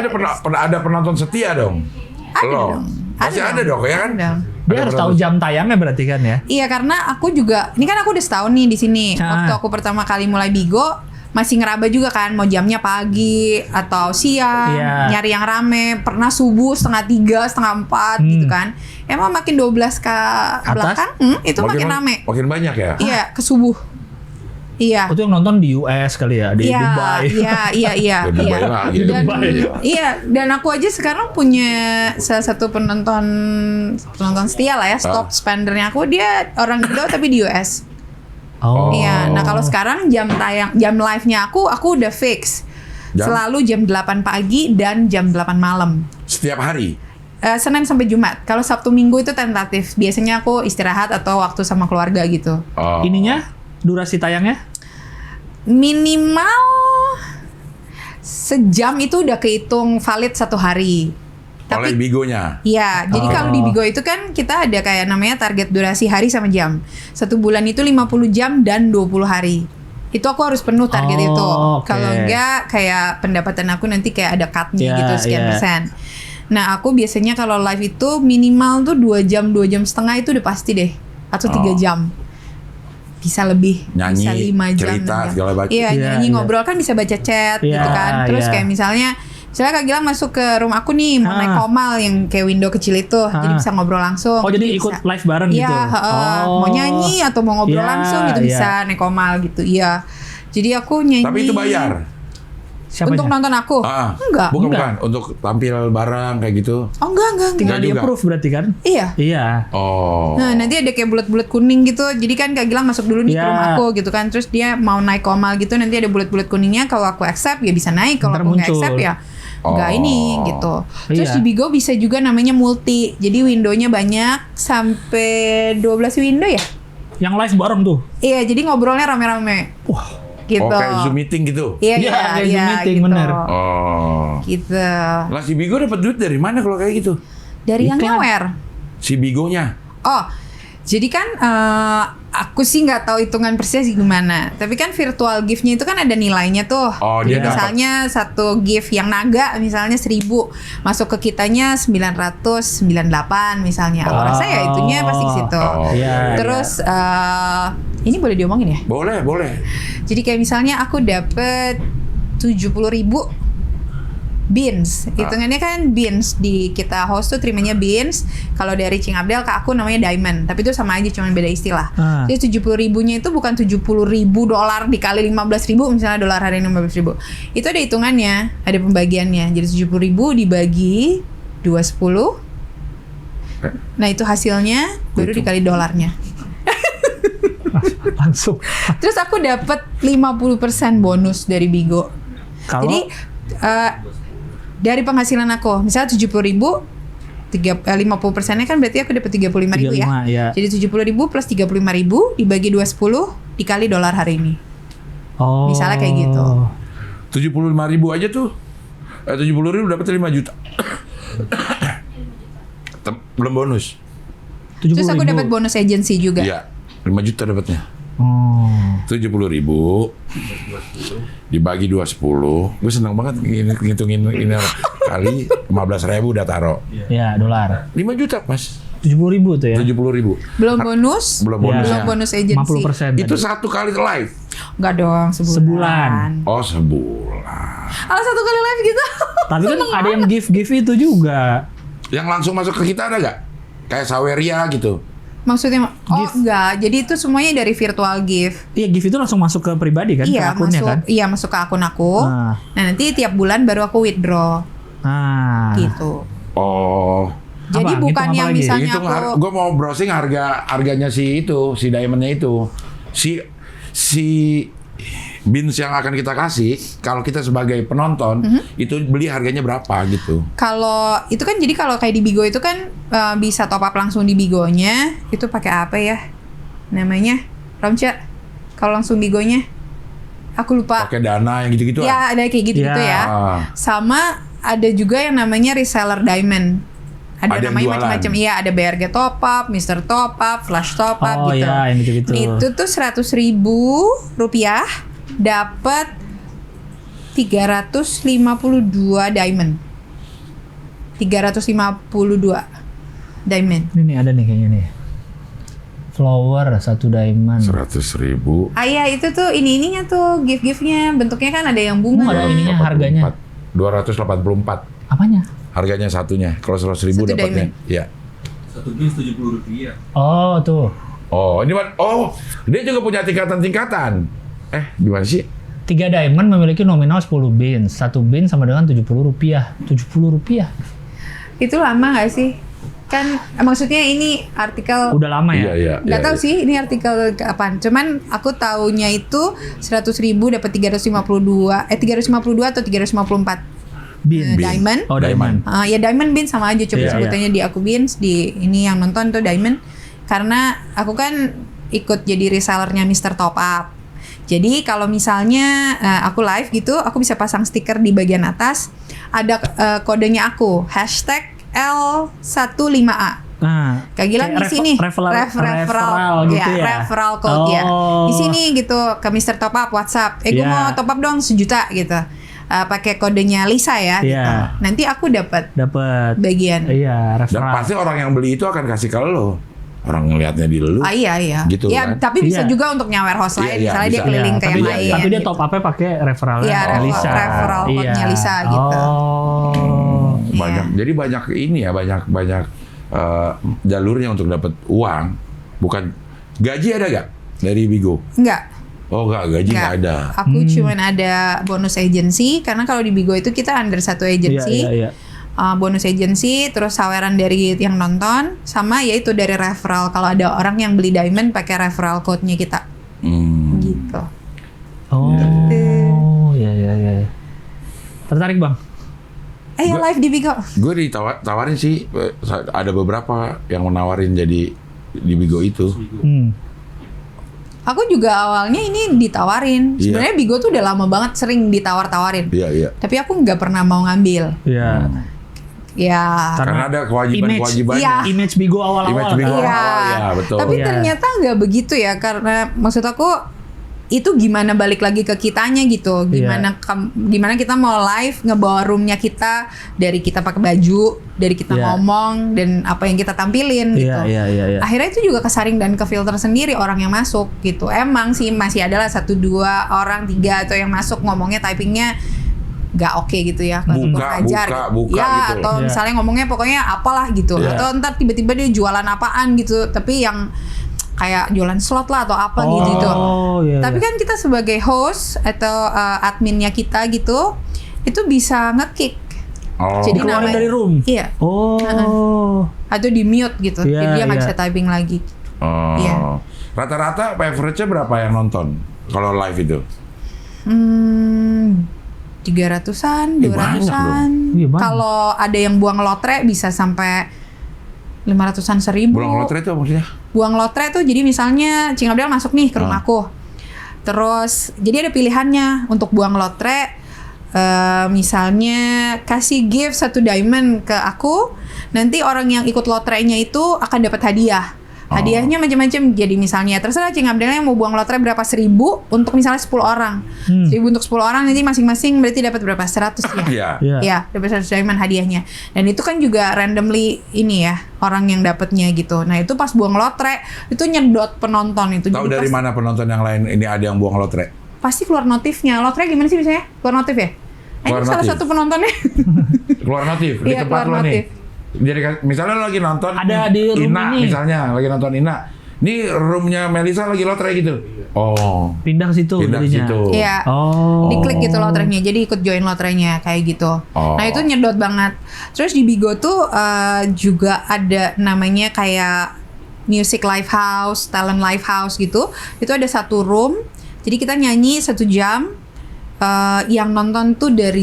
ada penonton setia dong. Ada Lo. dong. Pasti ada dong ya kan? Ada dong. Dia Ada harus tahu penonton. jam tayangnya berarti kan ya? Iya karena aku juga, ini kan aku udah setahun nih di sini. Ah. Waktu aku pertama kali mulai Bigo masih ngeraba juga kan, mau jamnya pagi atau siang, Iya. nyari yang rame. Pernah subuh 3:30, 4:30 gitu kan. Emang makin 12 ke Atas? belakang, itu makin rame. Makin banyak ya? Iya, ke subuh. Iya. Itu yang nonton di US kali ya, di Iya, Dubai. iya. Di Dubai lagi. Di Dan, Dubai. iya, dan aku aja sekarang punya salah satu penonton setia lah ya, top spendernya aku, dia orang Indo tapi di US. Oh. Iya, nah kalau sekarang jam live-nya aku udah fix. Selalu jam 8 pagi dan jam 8 malam. Setiap hari? Senin sampai Jumat. Kalau Sabtu Minggu itu tentatif. Biasanya aku istirahat atau waktu sama keluarga gitu. Ininya, durasi tayangnya? Minimal sejam itu udah kehitung valid 1 hari. Oleh Bigonya? Iya, jadi kalau di Bigo itu kan kita ada kayak namanya target durasi hari sama jam. 1 bulan itu 50 jam dan 20 hari. Itu aku harus penuh target itu. Kalau enggak kayak pendapatan aku nanti kayak ada cut-nya gitu sekian persen. Nah, aku biasanya kalau live itu minimal tuh 2 jam setengah itu udah pasti deh. Atau 3 jam. Bisa lebih. Nyanyi, bisa 5 jam. cerita, segala macam. Iya, nyanyi, ngobrol kan bisa baca chat gitu kan. Terus kayak misalnya Kak Gilang masuk ke rumah aku nih, mau naik komal yang kayak window kecil itu, jadi bisa ngobrol langsung. Oh, jadi ikut live bareng gitu? Iya, mau nyanyi atau mau ngobrol langsung gitu bisa naik komal gitu, iya. Jadi aku nyanyi. Tapi itu bayar? Siapanya? Untuk nonton aku? Enggak. Bukan, untuk tampil bareng kayak gitu? Oh enggak. Tinggal di approve berarti kan? Iya. Oh. Nah, nanti ada kayak bulat-bulat kuning gitu, jadi kan Kak Gilang masuk dulu nih ke rumah aku gitu kan, terus dia mau naik komal gitu, nanti ada bulat-bulat kuningnya, kalau aku accept ya bisa naik, kalau aku nggak accept ya nggak ini gitu. Terus di Bigo bisa juga namanya multi. Jadi windownya banyak sampai 12 window ya? Yang live bareng tuh? Iya, jadi ngobrolnya rame-rame. Wah. Gitu. Kayak Zoom meeting gitu? Iya, Zoom meeting gitu. bener. Gitu. Lah si Bigo dapat duit dari mana kalau kayak gitu? Dari yang nyawer. Si Bigonya? Oh, jadi kan aku sih nggak tahu hitungan persis gimana. Tapi kan virtual gift-nya itu kan ada nilainya tuh. Dia misalnya satu gift yang naga misalnya 1.000, masuk ke kitanya 998 misalnya. Aku rasa ya itunya pasti ke situ. Terus ini boleh diomongin ya? Boleh. Jadi kayak misalnya aku dapet 70.000 beans, hitungannya kan beans di kita host tuh terimanya beans. Kalau dari Cing Abdel ke aku namanya diamond, tapi itu sama aja, cuma beda istilah. Jadi 70.000-nya itu bukan 70.000 dolar dikali 15.000 misalnya dolar hari ini 15.000. Itu ada hitungannya, ada pembagiannya. Jadi 70.000 dibagi 210. Nah itu hasilnya baru dikali dolarnya. Langsung. Terus aku dapat 50% bonus dari Bigo. Jadi dari penghasilan aku, misalnya 70.000, 50%-nya kan berarti aku dapat 35.000 ya. Jadi 70.000 plus 35.000 dibagi 210 dikali dolar hari ini. Misalnya kayak gitu. 75.000 aja tuh. 70.000 dapat 5 juta. Belum bonus. Terus aku dapat bonus agency juga. Iya, 5 juta dapatnya. 70.000 dibagi 210. Gue senang banget ngitungin ini kali 15.000 udah taro. Iya, dolar. 5 juta, Mas. 70.000 tuh ya. 70.000. Belum bonus. Belum bonus. Belum bonus agency. 50%. Itu satu kali live. Enggak dong, sebulan. Oh, sebulan. Kalau satu kali live gitu. Tapi kan ada yang gift itu juga. Yang langsung masuk ke kita ada nggak? Kayak Saweria gitu. Maksudnya, enggak. Jadi itu semuanya dari virtual gift. Iya, gift itu langsung masuk ke pribadi kan? Iya, ke akunnya masuk, kan? Iya, masuk ke akun aku. Nah, nanti tiap bulan baru aku withdraw. Gitu. Jadi bukan yang lagi? Misalnya gue mau browsing harganya si diamondnya itu. Si beans yang akan kita kasih, kalau kita sebagai penonton, itu beli harganya berapa gitu. Kalau itu kan jadi kalau kayak di Bigo itu kan bisa top up langsung di Bigonya, itu pakai apa ya namanya? Romca, kalau langsung Bigonya, aku lupa. Pakai Dana yang gitu-gitu. Ya ada kayak gitu-gitu ya. Sama ada juga yang namanya reseller diamond. Ada namanya macam-macam. Iya, ada BRG top up, Mr. Top up, Flash top up gitu. Iya, yang gitu-gitu. Itu tuh 100.000 rupiah dapat 352 diamond. 352 diamond. Ini ada nih kayaknya nih. Flower 1 diamond. 100.000. Iya, itu tuh ininya tuh gift-giftnya bentuknya kan ada yang bunga. Ada ininya harganya. 284. Apanya? Harganya satunya. Kalau 100.000 dapatnya. Iya. Satu beans Rp70. Oh, tuh. Oh, ini dia juga punya tingkatan-tingkatan. Gimana sih? 3 diamond memiliki nominal 10 beans. 1 beans sama dengan Rp70. Rp70. Itu lama nggak sih? kan maksudnya ini artikel udah lama ya? Iya. Nggak tahu sih ini artikel kapan. Cuman aku taunya itu 100.000 dapat 352 atau 354 Bean. Diamond. Oh, Diamond. Ya Diamond Bean sama aja, cuma sebutannya di aku Beans, di ini yang nonton tuh Diamond. Karena aku kan ikut jadi resellernya Mr. Top Up. Jadi kalau misalnya aku live gitu, aku bisa pasang stiker di bagian atas, ada kodenya aku, #L15A. Kak Gilang di sini referral gitu ya, referral code ya. Di sini gitu ke Mr. Top Up WhatsApp. Gue mau top up dong 1 juta gitu. Pakai kodenya Lisa ya gitu. Nanti aku dapat bagian. Iya, referral. Dan pasti orang yang beli itu akan kasih ke lo. Orang ngelihatnya di lu. Iya. Gitu kan? Tapi bisa juga untuk nyawer host lain, misalnya dia keliling ke yang lain. Tapi dia top up-nya pakai referralnya Lisa. Referral code-nya Lisa gitu. Jadi banyak ini ya, banyak jalurnya untuk dapat uang. Bukan gaji ada gak dari Bigo? Enggak. Oh gaji nggak ada. Aku cuman ada bonus agency, karena kalau di Bigo itu kita under satu agency. Iya. Bonus agency, terus saweran dari yang nonton, sama yaitu dari referral. Kalau ada orang yang beli Diamond pakai referral code-nya kita. Gitu. Iya. Tertarik Bang? Live di Bigo. Gue ditawarin sih, ada beberapa yang menawarin jadi di Bigo itu. Aku juga awalnya ini ditawarin. Sebenarnya Bigo tuh udah lama banget sering ditawar-tawarin. Iya. Tapi aku nggak pernah mau ngambil. Iya. Ya. Karena ada kewajiban-kewajibannya. Image Bigo awal-awal. Iya, betul. Tapi ternyata nggak begitu ya, karena maksud aku itu gimana balik lagi ke kitanya gitu. Gimana kita mau live ngebawa roomnya kita, dari kita pakai baju, dari kita ngomong dan apa yang kita tampilin gitu. Iya. Akhirnya itu juga kesaring dan ke filter sendiri orang yang masuk gitu. Emang sih masih adalah 1, 2 orang, 3 atau yang masuk ngomongnya typingnya nggak oke gitu ya, buka gitu. Atau Iya. misalnya ngomongnya pokoknya apalah gitu, atau ntar tiba-tiba dia jualan apaan gitu, tapi yang kayak jualan slot lah atau apa gitu. Tapi kan kita sebagai host atau adminnya kita gitu, itu bisa nge-kick. Jadi keluar dari room. Iya. Atau di mute gitu, jadi dia nggak bisa typing lagi. Iya. Rata-rata average-nya berapa yang nonton kalau live itu? 300-an, 200-an. Kalau ada yang buang lotre bisa sampai 500-an, 1.000. Buang lotre itu maksudnya? Buang lotre tuh jadi misalnya Cing Abdel masuk nih ke rumahku. Terus jadi ada pilihannya untuk buang lotre. Misalnya kasih gift 1 diamond ke aku. Nanti orang yang ikut lotrenya itu akan dapat hadiah. Hadiahnya macam-macam. Jadi misalnya terserah Cing Abdelnya mau buang lotre berapa, 1.000 untuk misalnya 10 orang. 1.000 untuk 10 orang, nanti masing-masing berarti dapat berapa? 100 ya? Iya, dapat 100 diamond hadiahnya. Dan itu kan juga randomly ini ya, orang yang dapatnya gitu. Nah itu pas buang lotre, itu nyedot penonton itu. Tahu dari mana penonton yang lain ini ada yang buang lotre? Pasti keluar notifnya. Lotre gimana sih biasanya? Keluar notif ya? Ini salah satu penontonnya. Keluar notif di tempat lo nih. Jadi misalnya lo lagi nonton ada di room Ina ini. Misalnya lagi nonton Ina. Ini roomnya Melisa lagi lotre gitu. Pindah ke situ. Iya. Diklik gitu lotrenya. Jadi ikut join lotrenya kayak gitu. Nah itu nyedot banget. Terus di Bigo tuh juga ada namanya kayak music live house, talent live house gitu. Itu ada satu room. Jadi kita nyanyi 1 jam. Yang nonton tuh dari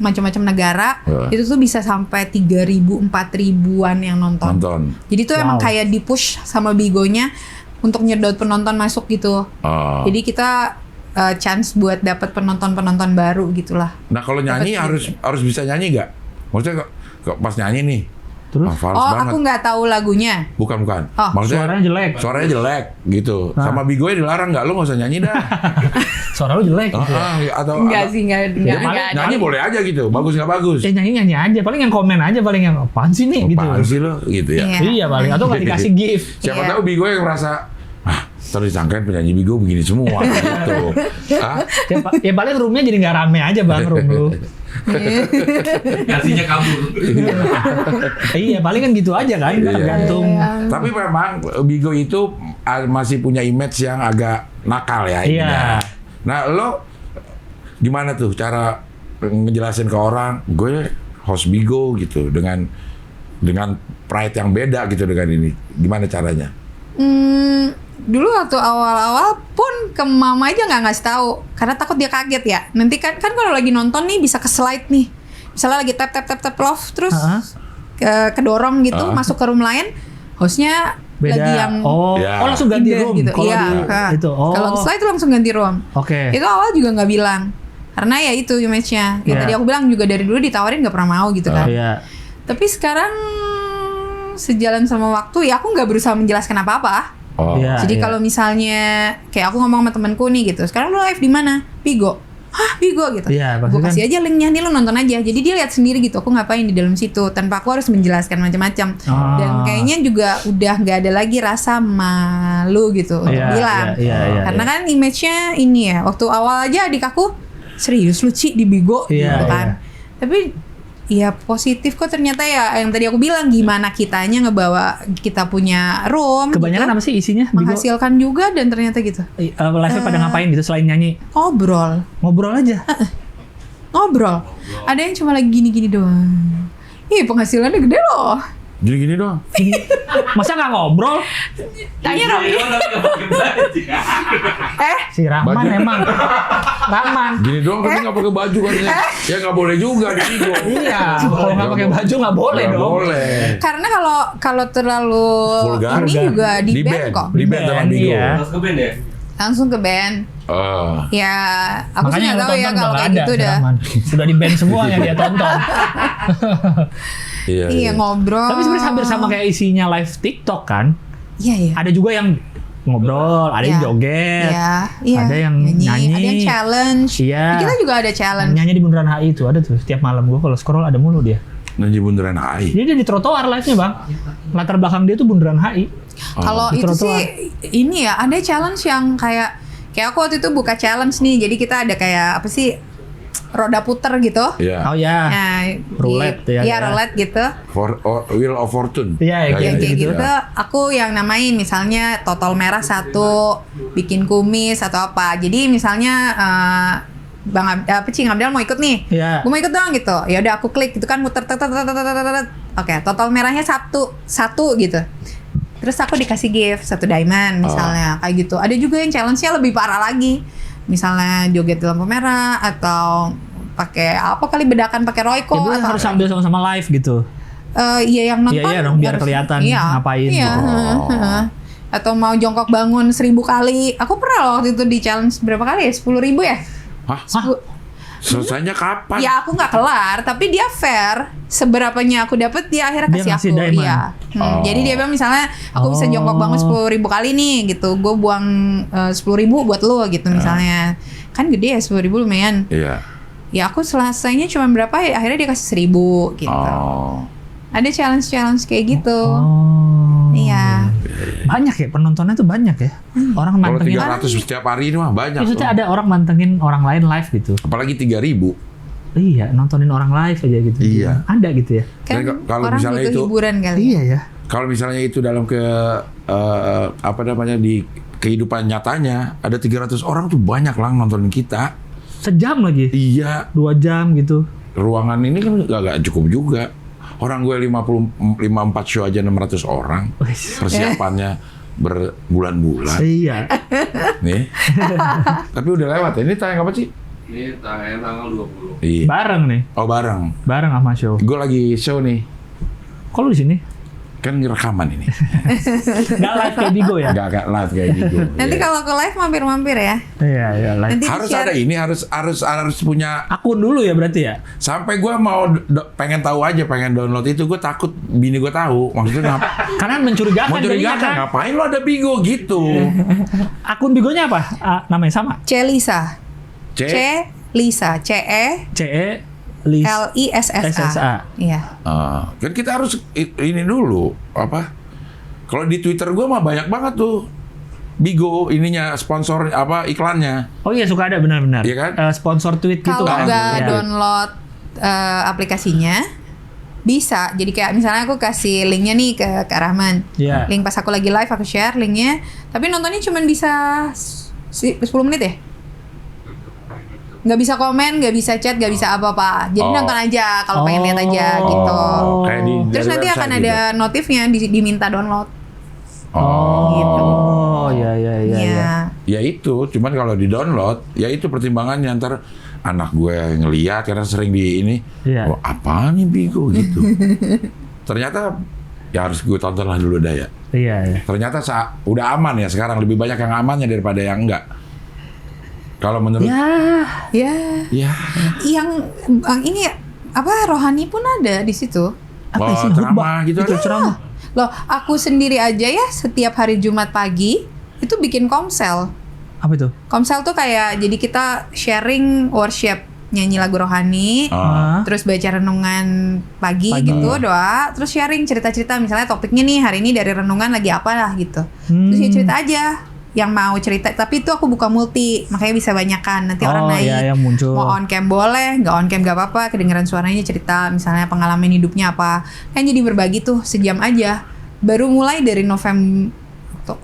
macam-macam negara, itu tuh bisa sampai 3.000, 4.000-an yang nonton. Jadi tuh emang kayak di-push sama Bigonya untuk nyedot penonton masuk gitu. Jadi kita chance buat dapat penonton-penonton baru gitulah. Nah kalau nyanyi harus bisa nyanyi nggak? Maksudnya kok pas nyanyi nih? Terus? Aku nggak tahu lagunya. Bukan. Maksudnya suaranya jelek gitu. Sama Bigonya dilarang nggak? Lu nggak usah nyanyi dah. Suara lu jelek. Atau enggak sih, enggak. Nyanyi boleh aja gitu. Bagus nggak bagus. Nyanyi aja. Paling yang komen aja, paling yang apaan sih nih gitu. Apaan sih lo gitu ya. Iya paling. Atau nggak dikasih gift. Siapa tahu Bigonya merasa terus disangkain penyanyi Bigo begini semua gitu. Ya paling roomnya jadi nggak rame aja Bang, room lu. Kasihnya kabur. Iya paling kan gitu aja kan, tergantung. Tapi memang Bigo itu masih punya image yang agak nakal ya. Iya. Nah lo gimana tuh cara ngejelasin ke orang gue host Bigo gitu dengan dengan pride yang beda gitu dengan ini. Gimana caranya? Dulu waktu awal-awal pun ke mama aja nggak ngasih tahu karena takut dia kaget ya. Nanti kan kalau lagi nonton nih bisa ke slide nih. Misalnya lagi tap love terus kedorong gitu masuk ke room lain, hostnya beda. lagi yang langsung ganti room gitu. Kalau slide itu langsung ganti room. Itu awal juga nggak bilang karena ya itu image-nya. Yang tadi aku bilang juga dari dulu ditawarin nggak pernah mau gitu kan. Tapi sekarang sejalan sama waktu ya aku nggak berusaha menjelaskan apa-apa. Jadi kalau misalnya kayak aku ngomong sama temanku nih gitu, sekarang lu live di mana? Bigo. Hah, Bigo gitu. Gue kasih aja linknya, nih lu nonton aja. Jadi dia lihat sendiri gitu, aku ngapain di dalam situ tanpa aku harus menjelaskan macam-macam. Dan kayaknya juga udah nggak ada lagi rasa malu gitu untuk bilang. Karena kan image-nya ini ya. Waktu awal aja adik aku serius lu Ci di Bigo gitu kan. Tapi ya positif kok ternyata ya yang tadi aku bilang gimana kitanya ngebawa kita punya room. Kebanyakan gitu, apa sih isinya? Menghasilkan juga dan ternyata gitu. Live-nya pada ngapain gitu selain nyanyi? Ngobrol aja. Ngobrol. Ada yang cuma lagi gini-gini doang. Penghasilannya gede loh. Gini-gini doang. Masa nggak ngobrol? Tanya Romi. Si Rahman baju. emang. Rahman. Gini doang tapi nggak pakai baju katanya. Ya nggak boleh juga di Bigo. Kalau nggak pakai baju nggak boleh dong. Boleh. Karena kalau terlalu vulgar ini juga di ban kok. Di ban sama Bigo. Langsung ke band ya? Langsung ke band. Ya, aku sih nggak tahu ya kalau kayak gitu dah. Sudah di ban semua yang dia tonton. Iya ngobrol. Tapi sebenarnya hampir sama kayak isinya live TikTok kan. Iya. Ada juga yang ngobrol, ada yang joget, ada yang nyanyi, ada yang challenge. Kita juga ada challenge. Nyanyi di Bundaran HI itu ada tuh setiap malam gue kalau scroll ada mulu dia. Nyanyi Bundaran HI. Dia di trotoar live-nya bang. Latar belakang dia tuh Bundaran HI. Kalau itu sih ini ya ada challenge yang kayak aku waktu itu buka challenge nih. Jadi kita ada kayak apa sih? Roda puter gitu. Nah, roulette roulette gitu. Wheel of Fortune. Kayak gitu. Aku yang namain misalnya total merah 1, bikin kumis atau apa. Jadi misalnya Bang Abdel mau ikut nih. Gue mau ikut dong gitu. Ya udah aku klik gitu kan muter. Oke, total merahnya 1 gitu. Terus aku dikasih gift 1 diamond misalnya kayak gitu. Ada juga yang challenge-nya lebih parah lagi. Misalnya joget di lampu merah atau pakai apa kali bedakan pakai Royco atau harus sambil sama-sama live gitu. Iya yang nonton dong biar kelihatan ngapain. Atau mau jongkok bangun 1000 kali. Aku pernah waktu itu di challenge berapa kali ya? 10.000 ya? Selesainya kapan? Ya aku nggak kelar, tapi dia fair. Seberapanya aku dapat dia akhirnya kasih aku. Iya. Jadi dia bilang misalnya aku bisa jongkok bangun 10.000 kali nih gitu. Gue buang 10.000 buat lo gitu misalnya. Kan gede ya 10.000 lumayan. Iya. Ya aku selesainya cuma berapa ya? Akhirnya dia kasih 1.000 gitu. Ada challenge kayak gitu. Iya. Banyak ya penontonnya tuh banyak ya. Orang mantengin. Kalau 300 setiap hari ini mah banyak. Maksudnya ada orang mantengin orang lain live gitu. Apalagi 3.000. Iya, nontonin orang live aja gitu. Iya. Ada gitu ya. Kan kalau orang misalnya itu hiburan kali. Iya ya. Kalau misalnya itu dalam di kehidupan nyatanya ada 300 orang tuh banyak lah nontonin kita. Sejam lagi. Iya. 2 jam gitu. Ruangan ini kan gak cukup juga. Orang gue 54 show aja 600 orang. Persiapannya berbulan-bulan. Iya. Nih. Tapi udah lewat ya. Ini tayang apa sih? Ini tanggal 20. Iya. Bareng nih. Oh bareng. Bareng sama show. Gue lagi show nih. Kok lu di sini? Kan rekaman ini. Gak live kayak Bigo ya? Gak live kayak Bigo. Nanti kalau ke live mampir-mampir ya. Iya live. Nanti harus ada ini, harus punya akun dulu ya berarti ya. Sampai gue mau pengen tahu aja, pengen download itu, gue takut bini gue tahu. Maksudnya karena mencurigakan. Mencurigakan, ngapain lo ada Bigo gitu? Akun Bigonya apa? Namanya sama? Celisa. Lisa. Lissa. Iya. Kan kita harus ini dulu apa? Kalau di Twitter gue mah banyak banget tuh Bigo ininya sponsor apa iklannya. Oh iya suka ada benar-benar. Iya kan? Sponsor tweet gitu kan. Kalau nggak download aplikasinya bisa. Jadi kayak misalnya aku kasih linknya nih ke Kak Rahman. Yeah. Link pas aku lagi live aku share linknya. Tapi nontonnya cuma bisa 10 menit ya. Nggak bisa komen, nggak bisa chat, nggak bisa apa-apa. Jadi nonton aja kalau pengen lihat aja gitu. Kayak di Terus nanti akan ada notifnya diminta download. Gitu. Ya. Ya itu, cuman kalau di download, ya itu pertimbangannya ntar anak gue ngeliat karena sering di ini, oh, apaan nih Bigo gitu. Ternyata ya harus gue tonton lah dulu dah ya. Iya. Ternyata udah aman ya sekarang, lebih banyak yang amannya daripada yang enggak. Kalau menurut Ya. Yang ini apa rohani pun ada di situ. Apa sih ceramah gitu ada. Ceramah. Loh, aku sendiri aja ya setiap hari Jumat pagi itu bikin komsel. Apa itu? Komsel tuh kayak jadi kita sharing worship, nyanyi lagu rohani, terus baca renungan pagi gitu, doa, terus sharing cerita-cerita, misalnya topiknya nih hari ini dari renungan lagi apa lah gitu. Terus ya cerita aja yang mau cerita, tapi itu aku buka multi, makanya bisa banyakan. Nanti orang naik, yang muncul. mau on cam boleh, nggak on cam nggak apa-apa, kedengeran suaranya cerita, misalnya pengalaman hidupnya apa. Kan jadi berbagi tuh sejam aja. Baru mulai dari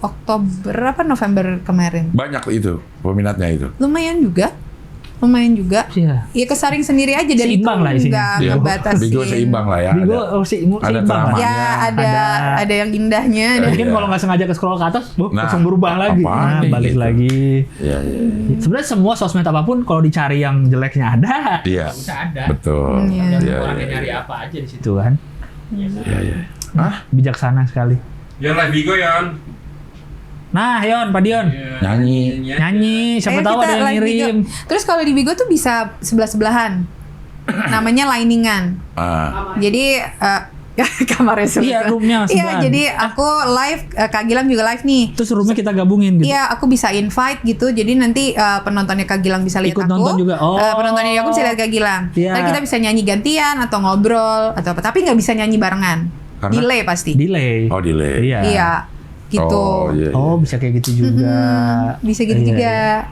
Oktober November kemarin. Banyak itu peminatnya itu. Lumayan juga. Iya. Ya kesaring sendiri aja dan seimbang lah isinya. Nggak ngebatasin. Bigo seimbang lah ya. Bigo ada seimbang lah. Ya ada yang indahnya. Mungkin kalau nggak sengaja ke scroll ke atas, langsung berubah lagi. Balik gitu. lagi. Iya. Sebenarnya semua sosmed apapun kalau dicari yang jeleknya ada. Iya. Bisa ada. Betul. Orang yang nyari apa aja di situ kan. Iya. Bijaksana sekali. Yon live Bigo Yon. Nah, Yon, Pak Dion. Nyanyi, siapa tahu ada yang ngirim. Terus kalau di Bigo tuh bisa sebelah-sebelahan. Namanya liningan. Jadi kamarnya sebelah. Iya, roomnya Iya, sebelahan. jadi aku live, Kak Gilang juga live nih. Terus roomnya kita gabungin gitu. Iya, aku bisa invite gitu. Jadi nanti penontonnya Kak Gilang bisa lihat Ikut aku. nonton juga. Penontonnya aku bisa lihat Kak Gilang. Iya. Dan kita bisa nyanyi gantian atau ngobrol atau apa. Tapi nggak bisa nyanyi barengan. Karena? Delay pasti. Delay. Oh, delay. Iya. Gitu. Iya. Bisa kayak gitu juga. Bisa gitu juga.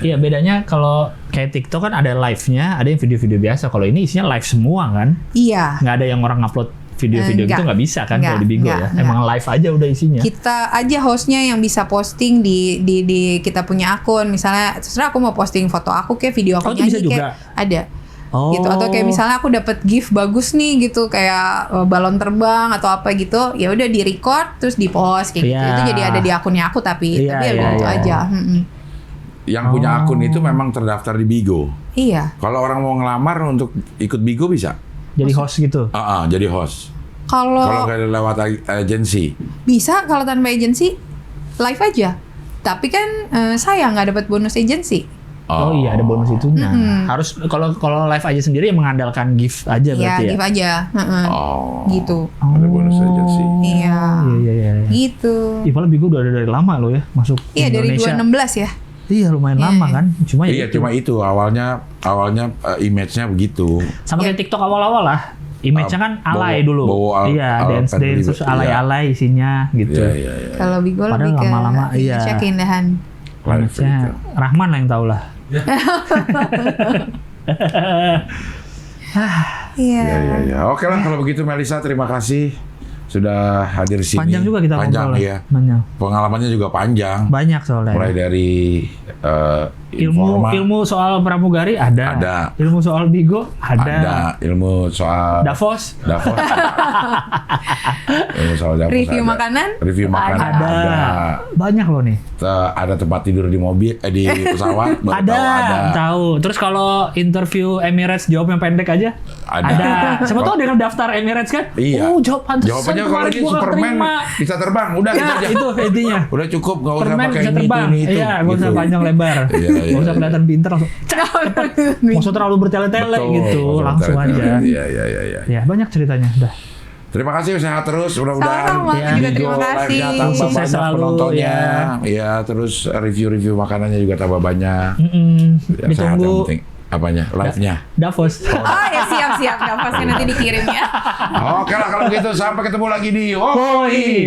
Iya, bedanya kalau kayak TikTok kan ada live-nya, ada yang video-video biasa. Kalau ini isinya live semua kan. Iya. Nggak ada yang orang upload video-video gitu, nggak bisa kan kalau di Bigo ya. Emang live aja udah isinya. Kita aja hostnya yang bisa posting di kita punya akun. Misalnya terserah aku mau posting foto aku kayak video aku nyanyi kayak ada. Gitu, atau kayak misalnya aku dapat gift bagus nih gitu kayak balon terbang atau apa gitu, ya udah di record terus di post kayak gitu. Itu jadi ada di akunnya aku tapi ya gitu aja. Yang punya akun itu memang terdaftar di Bigo. Iya. Kalau orang mau ngelamar untuk ikut Bigo bisa. Jadi host gitu. Jadi host. Kalau nggak lewat agensi. Bisa kalau tanpa agensi live aja. Tapi kan saya nggak dapat bonus agensi. Oh iya, ada bonus itunya. Harus kalau live aja sendiri yang mengandalkan gift aja berarti ya. Gift aja. Gitu. Ada bonus agensi. Iya. Gitu. Padahal Bigo udah ada dari lama loh ya masuk Indonesia. Iya, dari 2016 ya. Iya, lumayan lama kan. Cuma cuma itu awalnya image-nya begitu. Sama kayak TikTok awal-awal lah. Image-nya kan alay dulu. Dance terus alay-alay isinya gitu. Iya. Kalau Bigo padahal lebih ke lama-lama keindahan. Image-nya Rahman lah yang tahu lah. Iya. Oke lah kalau begitu Melisa, terima kasih sudah hadir di sini. Panjang juga kita panjang ngobrol. Ya. Panjang. Pengalamannya juga panjang. Banyak soalnya. Mulai dari ilmu soal pramugari ada. Ilmu soal Bigo ada. Ilmu soal Davos. Ilmu soal Davos. Review makanan ada. Banyak loh nih. Ada tempat tidur di mobil, di pesawat. ada. Tahu. Terus kalau interview Emirates jawab yang pendek aja. Ada. Siapa tahu dengan daftar Emirates kan? Iya. Jawab pantas. Jawabannya kalau ini Superman bisa terbang, udah gitu aja. Itu intinya. Udah cukup, nggak usah pakai ini itu. Iya, nggak usah panjang lebar. Nggak usah kelihatan pinter langsung. Nggak usah terlalu bertele-tele gitu, langsung aja. Iya. Ya banyak ceritanya. Udah. Terima kasih, sehat terus. Mudah-mudahan terima kasih. Tambah sukses banyak selalu, penontonnya. Ya, terus review-review makanannya juga tambah banyak. Ditunggu. Apanya? Live-nya? Davos. Ya siap. Davosnya nanti dikirim ya. Oke lah kalau gitu, sampai ketemu lagi di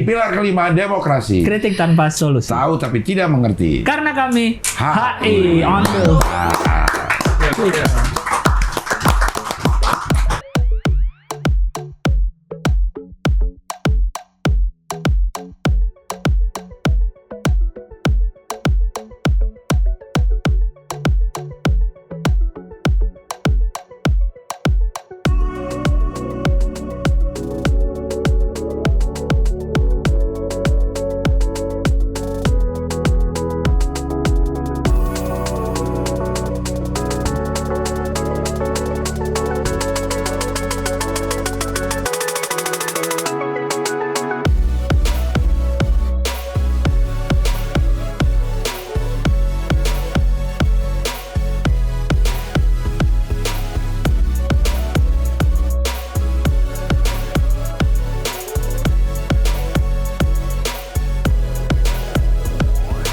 Pilar kelima Demokrasi. Kritik tanpa solusi. Tahu tapi tidak mengerti. Karena kami HI on the